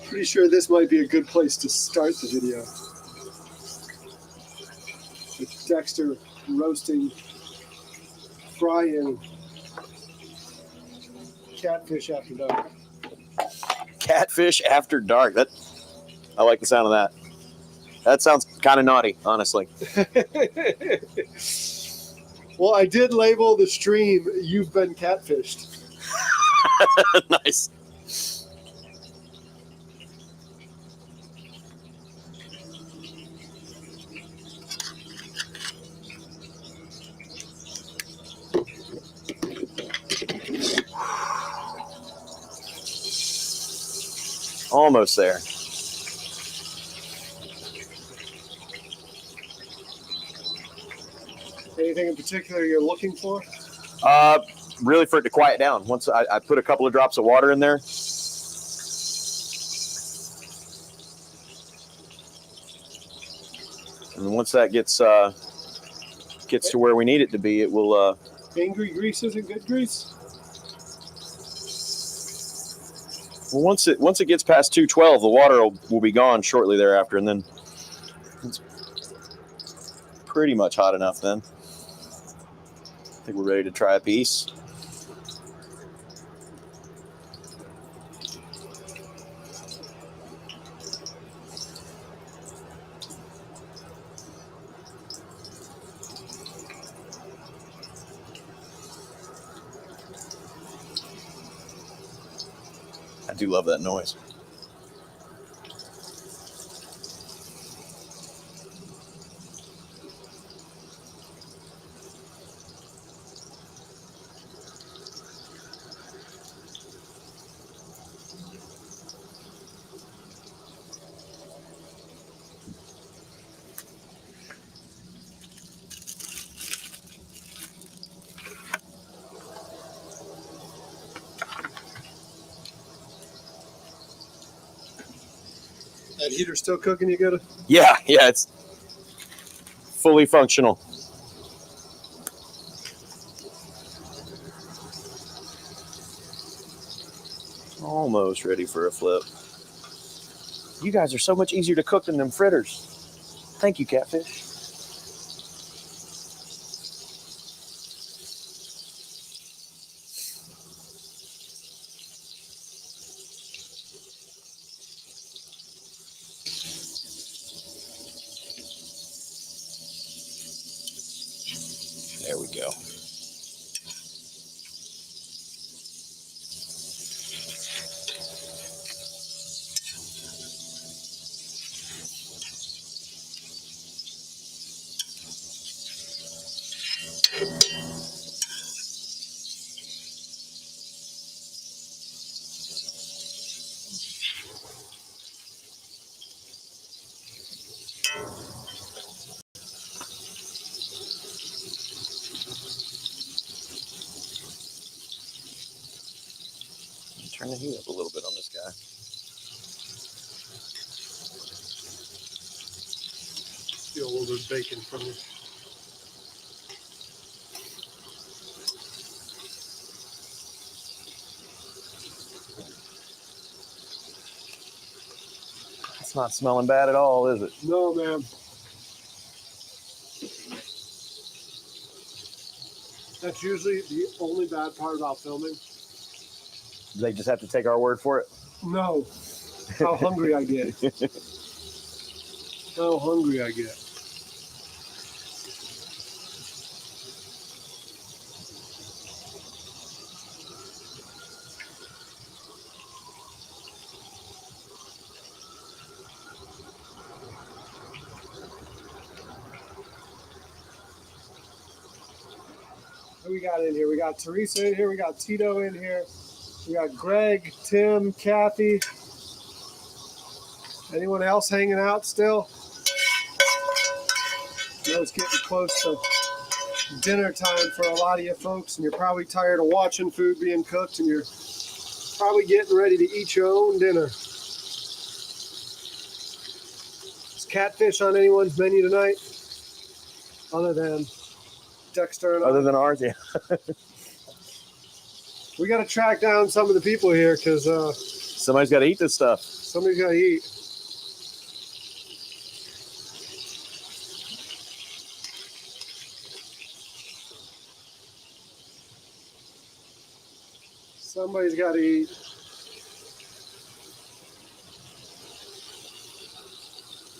Pretty sure this might be a good place to start the video. With Dexter roasting, frying catfish after dark. Catfish after dark. I like the sound of that. That sounds kind of naughty, honestly. Well, I did label the stream "You've Been Catfished." Nice. Almost there. Anything in particular you're looking for? Really for it to quiet down. Once I put a couple of drops of water in there. And once that gets to where we need it to be, it will... Angry grease isn't good grease? Well, once it gets past 212, the water will be gone shortly thereafter, and then it's pretty much hot enough then. I think we're ready to try a piece. I do love that noise. That heater still cooking? You gotta. Yeah, it's fully functional. Almost ready for a flip. You guys are so much easier to cook than them fritters. Thank you, Catfish. There we go. Turn the heat up a little bit on this guy. Feel a little bit of bacon from it. It's not smelling bad at all, is it? No, man. That's usually the only bad part about filming. They just have to take our word for it. No. How hungry I get. How hungry I get. Who we got in here? We got Teresa in here. We got Tito in here. We got Greg, Tim, Kathy. Anyone else hanging out still? I know it's getting close to dinner time for a lot of you folks, and you're probably tired of watching food being cooked, and you're probably getting ready to eat your own dinner. Is catfish on anyone's menu tonight? Other than Dexter and Other than ours, yeah. we got to track down some of the people here because Somebody's got to eat this stuff. somebody's got to eat. Somebody's got to eat.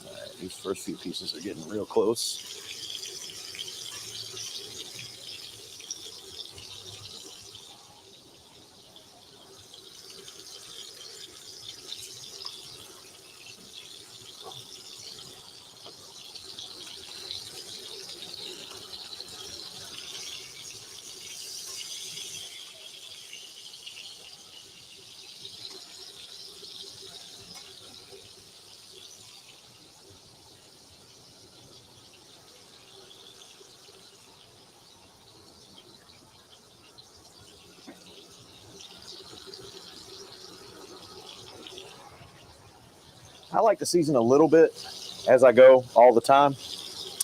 All right, these first few pieces are getting real close. I like to season a little bit as I go all the time.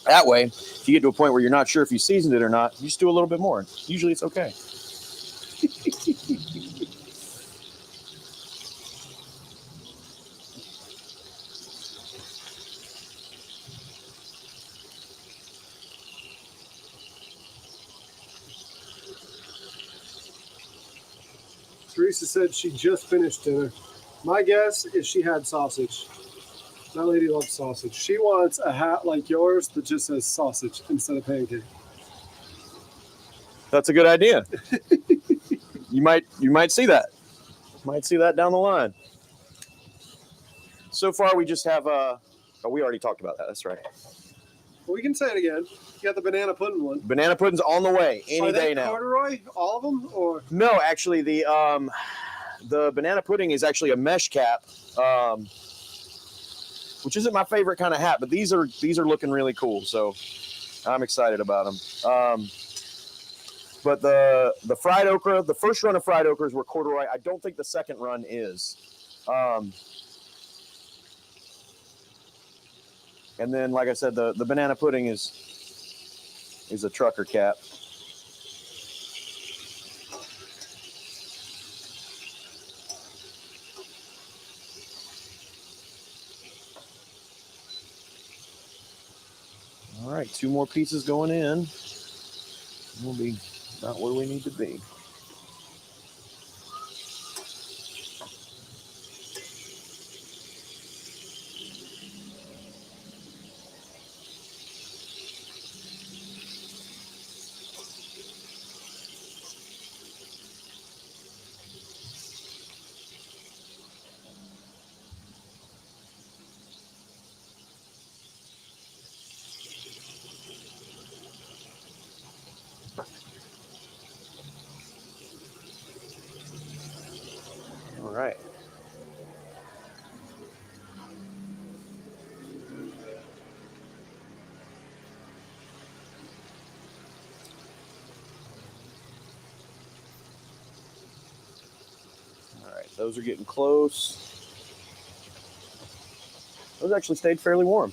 That way, if you get to a point where you're not sure if you seasoned it or not, you just do a little bit more. Usually it's okay. Teresa said she just finished dinner. My guess is she had sausage. That lady loves sausage. She wants a hat like yours that just says sausage instead of pancake. That's a good idea. You might see that. Might see that down the line. So far, we just have oh, we already talked about that. That's right. Well, we can say it again. You got the banana pudding one. Banana pudding's on the way any Are they day now. corduroy? All of them, or No, actually, the banana pudding is actually a mesh cap, which isn't my favorite kind of hat, but these are looking really cool. So I'm excited about them. But the fried okra, the first run of fried okras were corduroy. I don't think the second run is. And then, like I said, the banana pudding is a trucker cap. right, 2 more pieces going in. We'll be about where we need to be. All right. All right, those are getting close. Those actually stayed fairly warm.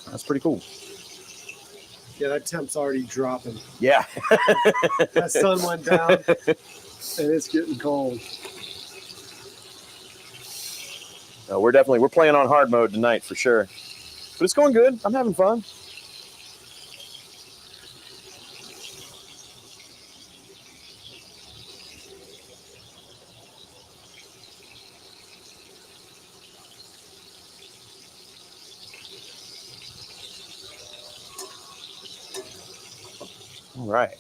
That's pretty cool. Yeah, that temp's already dropping. Yeah. That sun went down, and it's getting cold. We're playing on hard mode tonight for sure. But it's going good. I'm having fun. All right.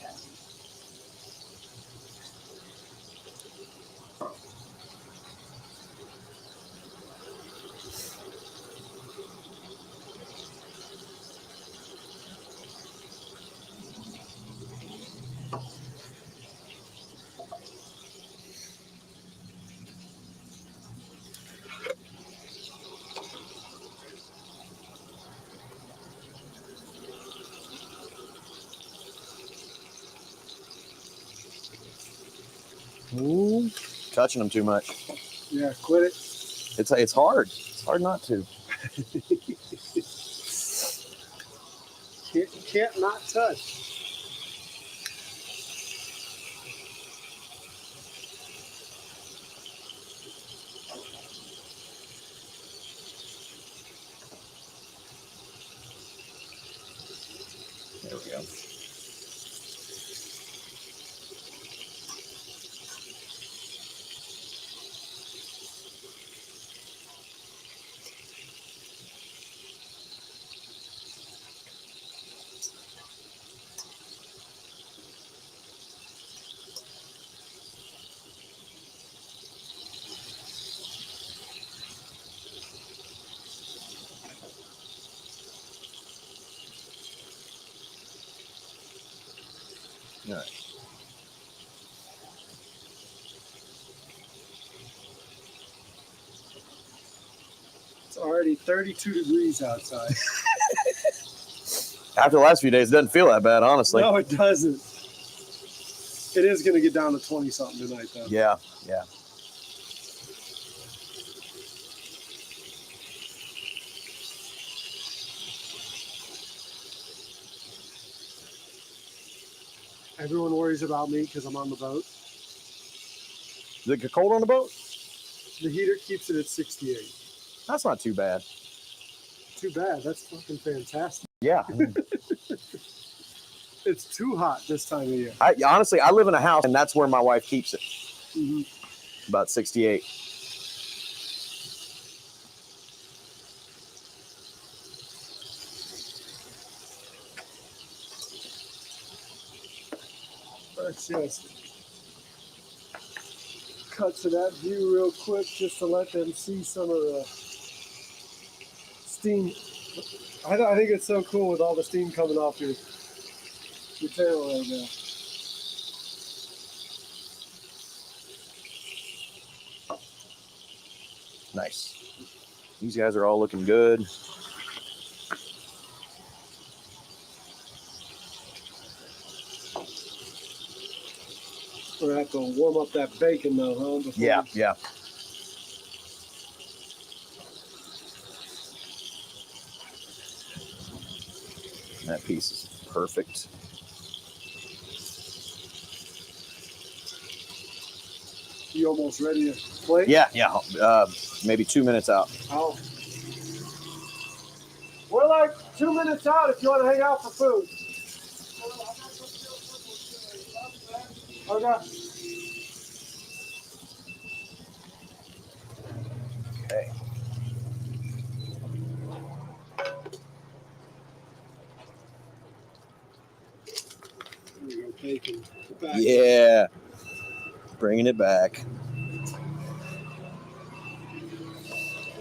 Ooh, touching them too much. Yeah, quit it. It's hard. It's hard not to. Can't not touch. There we go. All right. It's already 32 degrees outside. After the last few days, it doesn't feel that bad, honestly. No, it doesn't. It is going to get down to 20-something tonight, though. Yeah, yeah. Everyone worries about me because I'm on the boat. Is it get cold on the boat? The heater keeps it at 68. That's not too bad. Too bad. That's fucking fantastic. Yeah. It's too hot this time of year. Honestly, I live in a house, and that's where my wife keeps it. Mm-hmm. About 68. Let's just cut to that view real quick just to let them see some of the steam. I think it's so cool with all the steam coming off your tail right now. Nice. These guys are all looking good. We're gonna have to warm up that bacon though, huh? Before Yeah, yeah. That piece is perfect. You almost ready to play? Yeah, yeah. Maybe 2 minutes out. Oh. We're like 2 minutes out if you want to hang out for food. Okay. Okay. There we go, bacon. Back. Yeah. Bringing it back.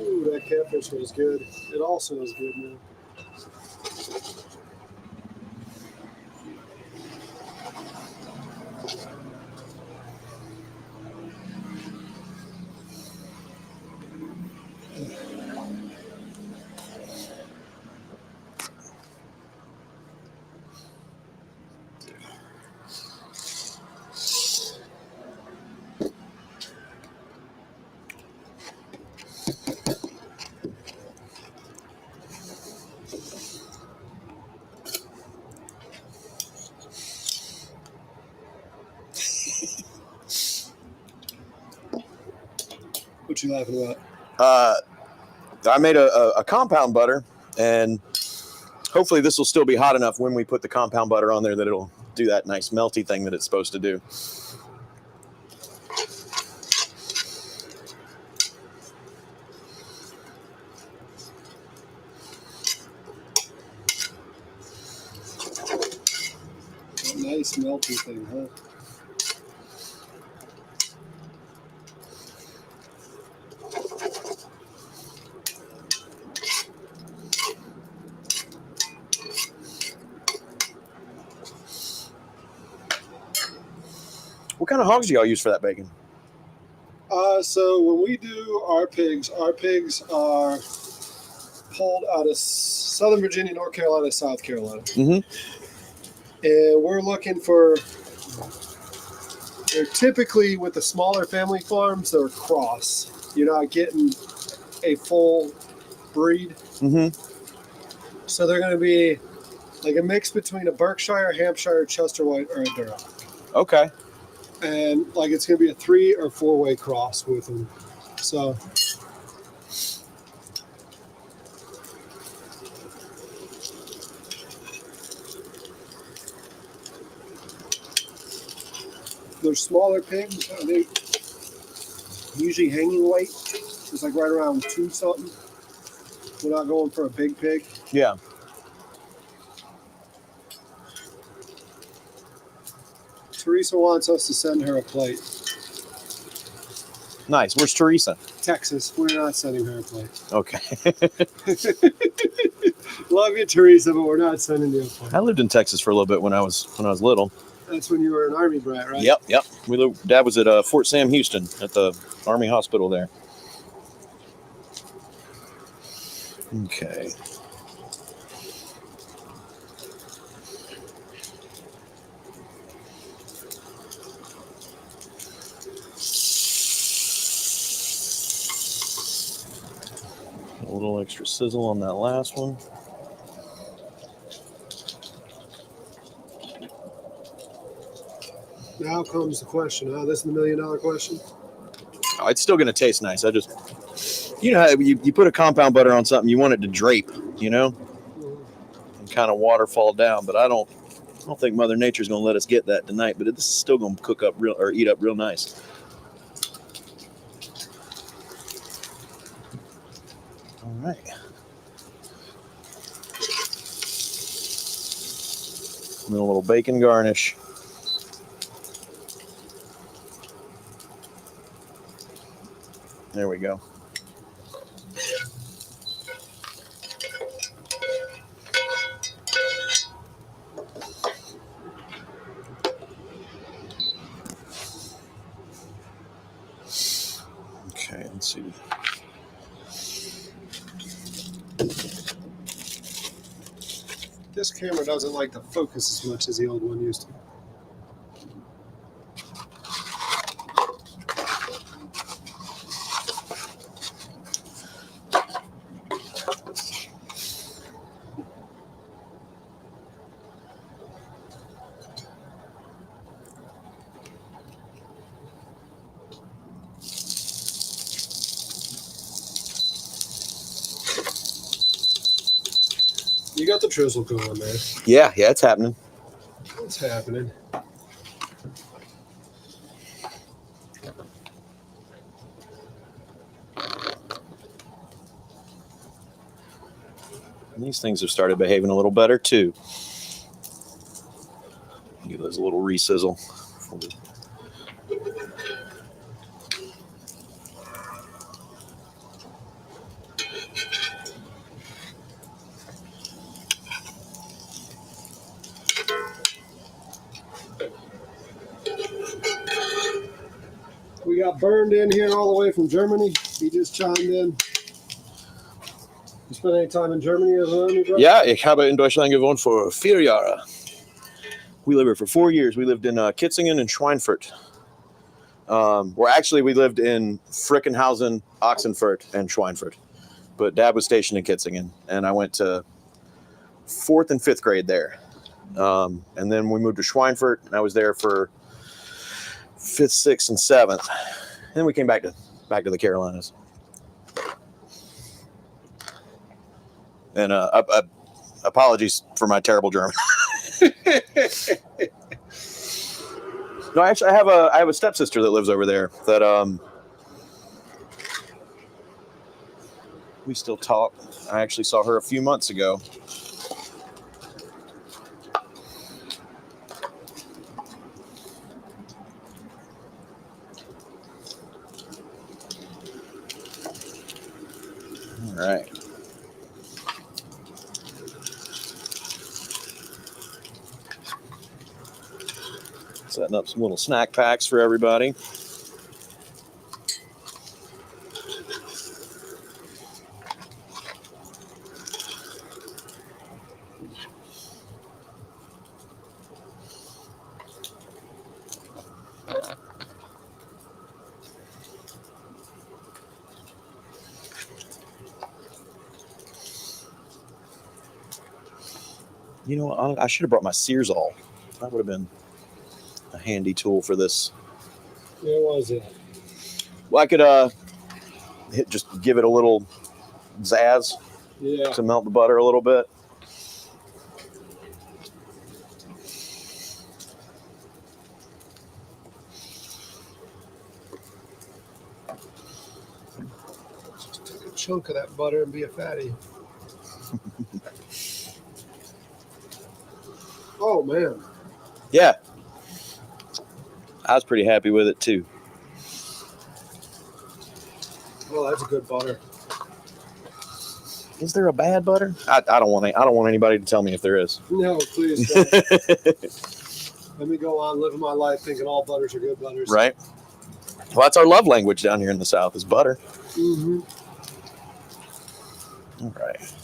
Ooh, that catfish was good. It also is good now. What you laughing about? I made a compound butter, and hopefully this will still be hot enough when we put the compound butter on there that it'll do that nice melty thing that it's supposed to do. Nice melty thing, huh? What kind of hogs do y'all use for that bacon? So when we do our pigs are pulled out of Southern Virginia, North Carolina, South Carolina. Mm-hmm. And we're looking for, they're typically with the smaller family farms, they're cross. You're not getting a full breed. Mm-hmm. So they're going to be like a mix between a Berkshire, Hampshire, Chester White, or a Duroc. Okay. And like it's going to be a 3 or 4-way cross with them. So they're smaller pigs. I think usually hanging weight is like right around 2 something. We're not going for a big pig. Yeah. Teresa wants us to send her a plate. Nice. Where's Teresa? Texas. We're not sending her a plate. Okay. Love you, Teresa, but we're not sending you a plate. I lived in Texas for a little bit when I was little. That's when you were an Army brat, right? Yep. Dad was at Fort Sam Houston at the Army Hospital there. Okay. A little extra sizzle on that last one. Now comes the question, huh? This is the $1 million question. Oh, it's still going to taste nice. I just, you know, how you put a compound butter on something, you want it to drape, you know, and kind of waterfall down. But I don't think Mother Nature's going to let us get that tonight. But this is still going to cook up eat up real nice. All right. And then a little bacon garnish. There we go. Okay, let's see. This camera doesn't like to focus as much as the old one used to. You got the drizzle going, man. Yeah, it's happening. What's happening? And these things have started behaving a little better too. Give those a little re-sizzle. We got burned in here all the way from Germany. He just chimed in. You spent any time in Germany as an undergrad? Ja, ich habe in Deutschland gewohnt für 4 Jahre. We lived here for 4 years. We lived in Kitzingen and Schweinfurt. We lived in Frickenhausen, Oxenfurt, and Schweinfurt. But Dad was stationed in Kitzingen, and I went to 4th and 5th grade there. And then we moved to Schweinfurt, and I was there for 5th, 6th, and 7th. And then we came back to the Carolinas. And apologies for my terrible German. No, actually, I have a stepsister that lives over there that we still talk. I actually saw her a few months ago. All right. Setting up some little snack packs for everybody. You know, I should have brought my Searsall. That would have been a handy tool for this. Yeah, what was it? Well, I could just give it a little zazz to melt the butter a little bit. Just take a chunk of that butter and be a fatty. Oh, man. Yeah. I was pretty happy with it too. Oh, that's a good butter. Is there a bad butter? I don't want anybody to tell me if there is. No, please don't. Let me go on living my life thinking all butters are good butters. Right? Well, that's our love language down here in the South is butter. Mm-hmm. All right.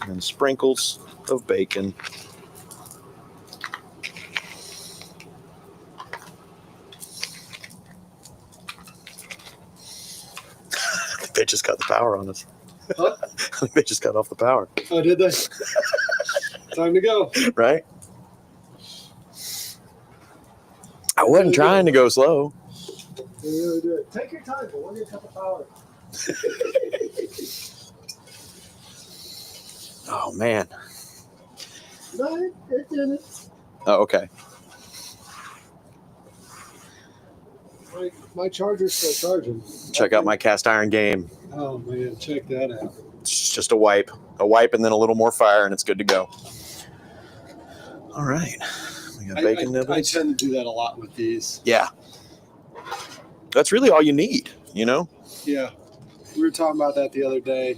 And sprinkles of bacon. They just got the power on us. Huh? I think they just got off the power. Oh, did they? Time to go. Right? I wasn't trying to go slow. You really do it. Take your time, but we'll get a cup of power. Oh, man. No, it didn't. Oh, okay. My charger's still charging. Check out my cast iron game. Oh, man, check that out. It's just a wipe and then a little more fire, and it's good to go. All right. We got bacon I nibbles. tend to do that a lot with these. Yeah. That's really all you need, you know? Yeah. We were talking about that the other day,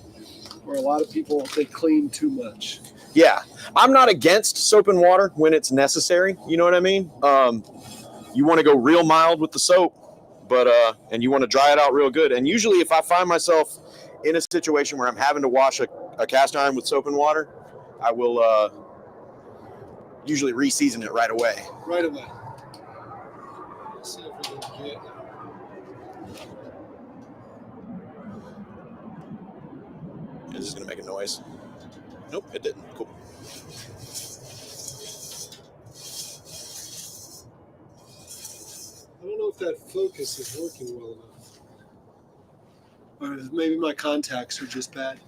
where a lot of people, they clean too much. Yeah. I'm not against soap and water when it's necessary. You know what I mean? You want to go real mild with the soap, but and you want to dry it out real good. And usually if I find myself in a situation where I'm having to wash a cast iron with soap and water, I will usually re-season it right away. Right away. Let's see if we can get... Is this going to make a noise? Nope, it didn't. Cool. I don't know if that focus is working well enough. Or maybe my contacts are just bad.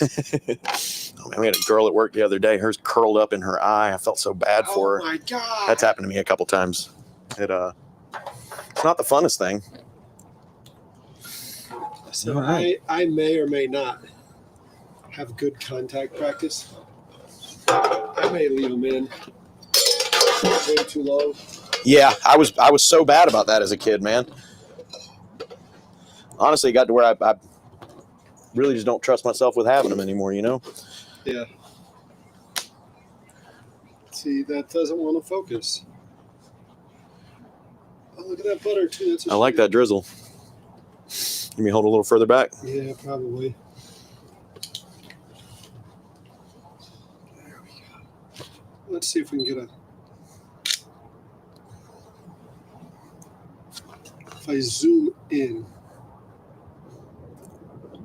Oh, man, we had a girl at work the other day. Hers curled up in her eye. I felt so bad for her. Oh my God. That's happened to me a couple times. It's not the funnest thing. So All right. I may or may not have good contact practice. I may leave them in way too low. Yeah, I was so bad about that as a kid, man. Honestly, it got to where I really just don't trust myself with having them anymore, you know? Yeah. See, that doesn't want to focus. Oh, look at that butter, too. That's I like that drizzle. Let me hold a little further back. Yeah, probably. There we go. Let's see if we can get if I zoom in.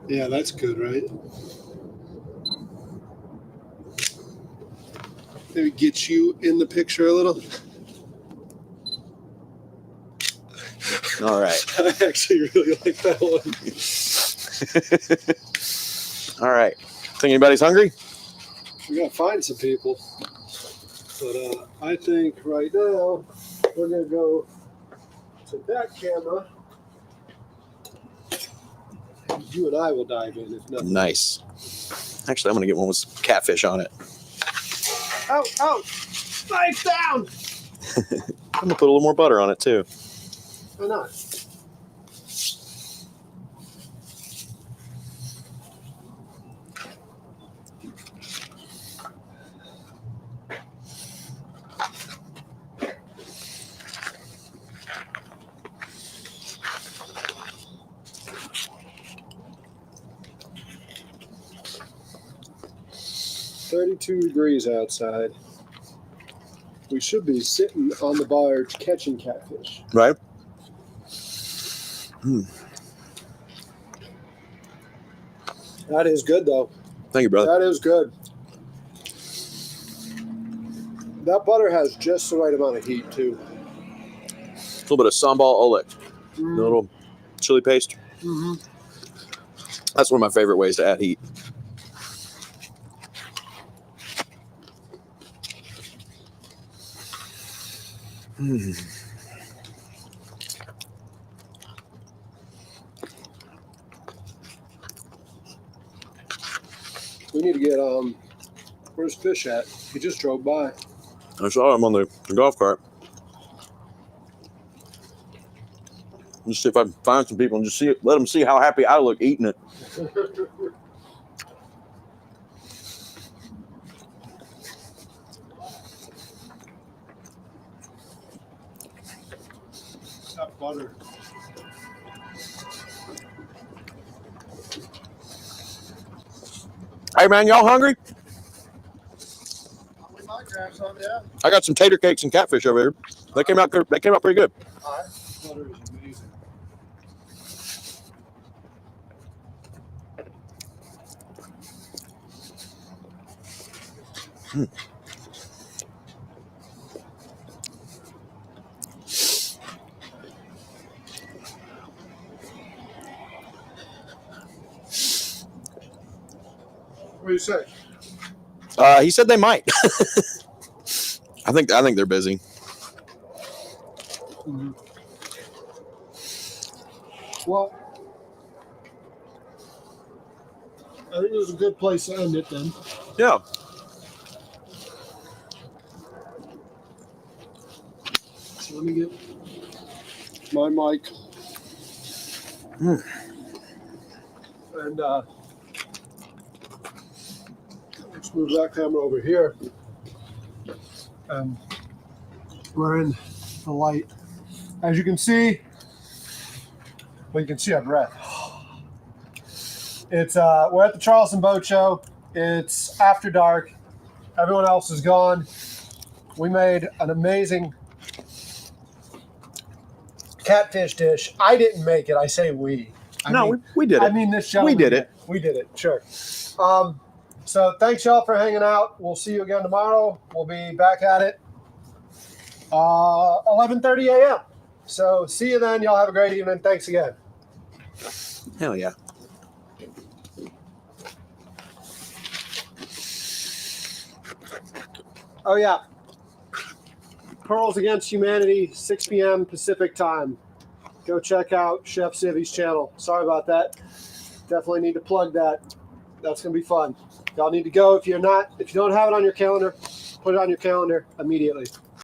Yeah, that's good, right? Maybe get you in the picture a little. All right. I actually really like that one. All right. Think anybody's hungry? We gotta find some people. But I think right now we're gonna go to that camera. And you and I will dive in if nothing. Nice. Actually, I'm going to get one with catfish on it. Oh! Knife down! I'm going to put a little more butter on it, too. Why not? "32 degrees outside. We should be sitting on the barge catching catfish." Right? That is good, though. Thank you, brother. That is good. That butter has just the right amount of heat, too. A little bit of sambal oleg. A little chili paste. Mm-hmm. That's one of my favorite ways to add heat. We need to get, where's Fish at? He just drove by. I saw him on the golf cart. Just see if I can find some people and just let them see how happy I look eating it. That butter. Hey, man, y'all hungry? We might grab some, yeah. I got some tater cakes and catfish over here. They came out pretty good. Butter is amazing. What do you say? He said they might. I think they're busy. Mm-hmm. Well, I think it was a good place to end it then. Yeah. So let me get my mic. And let's move that camera over here. We're in the light. As you can see, well, you can see our breath. It's we're at the Charleston Boat Show. It's after dark. Everyone else is gone. We made an amazing catfish dish. I didn't make it. I say we. We did it. I mean, this gentleman. We did it. We did it. Sure. So thanks y'all for hanging out. We'll see you again tomorrow. We'll be back at it 11:30 a.m. So see you then. Y'all have a great evening. Thanks again. Hell yeah. Oh yeah. Pearls Against Humanity, 6 p.m. Pacific time. Go check out Chef Civvy's channel. Sorry about that. Definitely need to plug that. That's gonna be fun. Y'all need to go if you don't have it on your calendar, put it on your calendar immediately.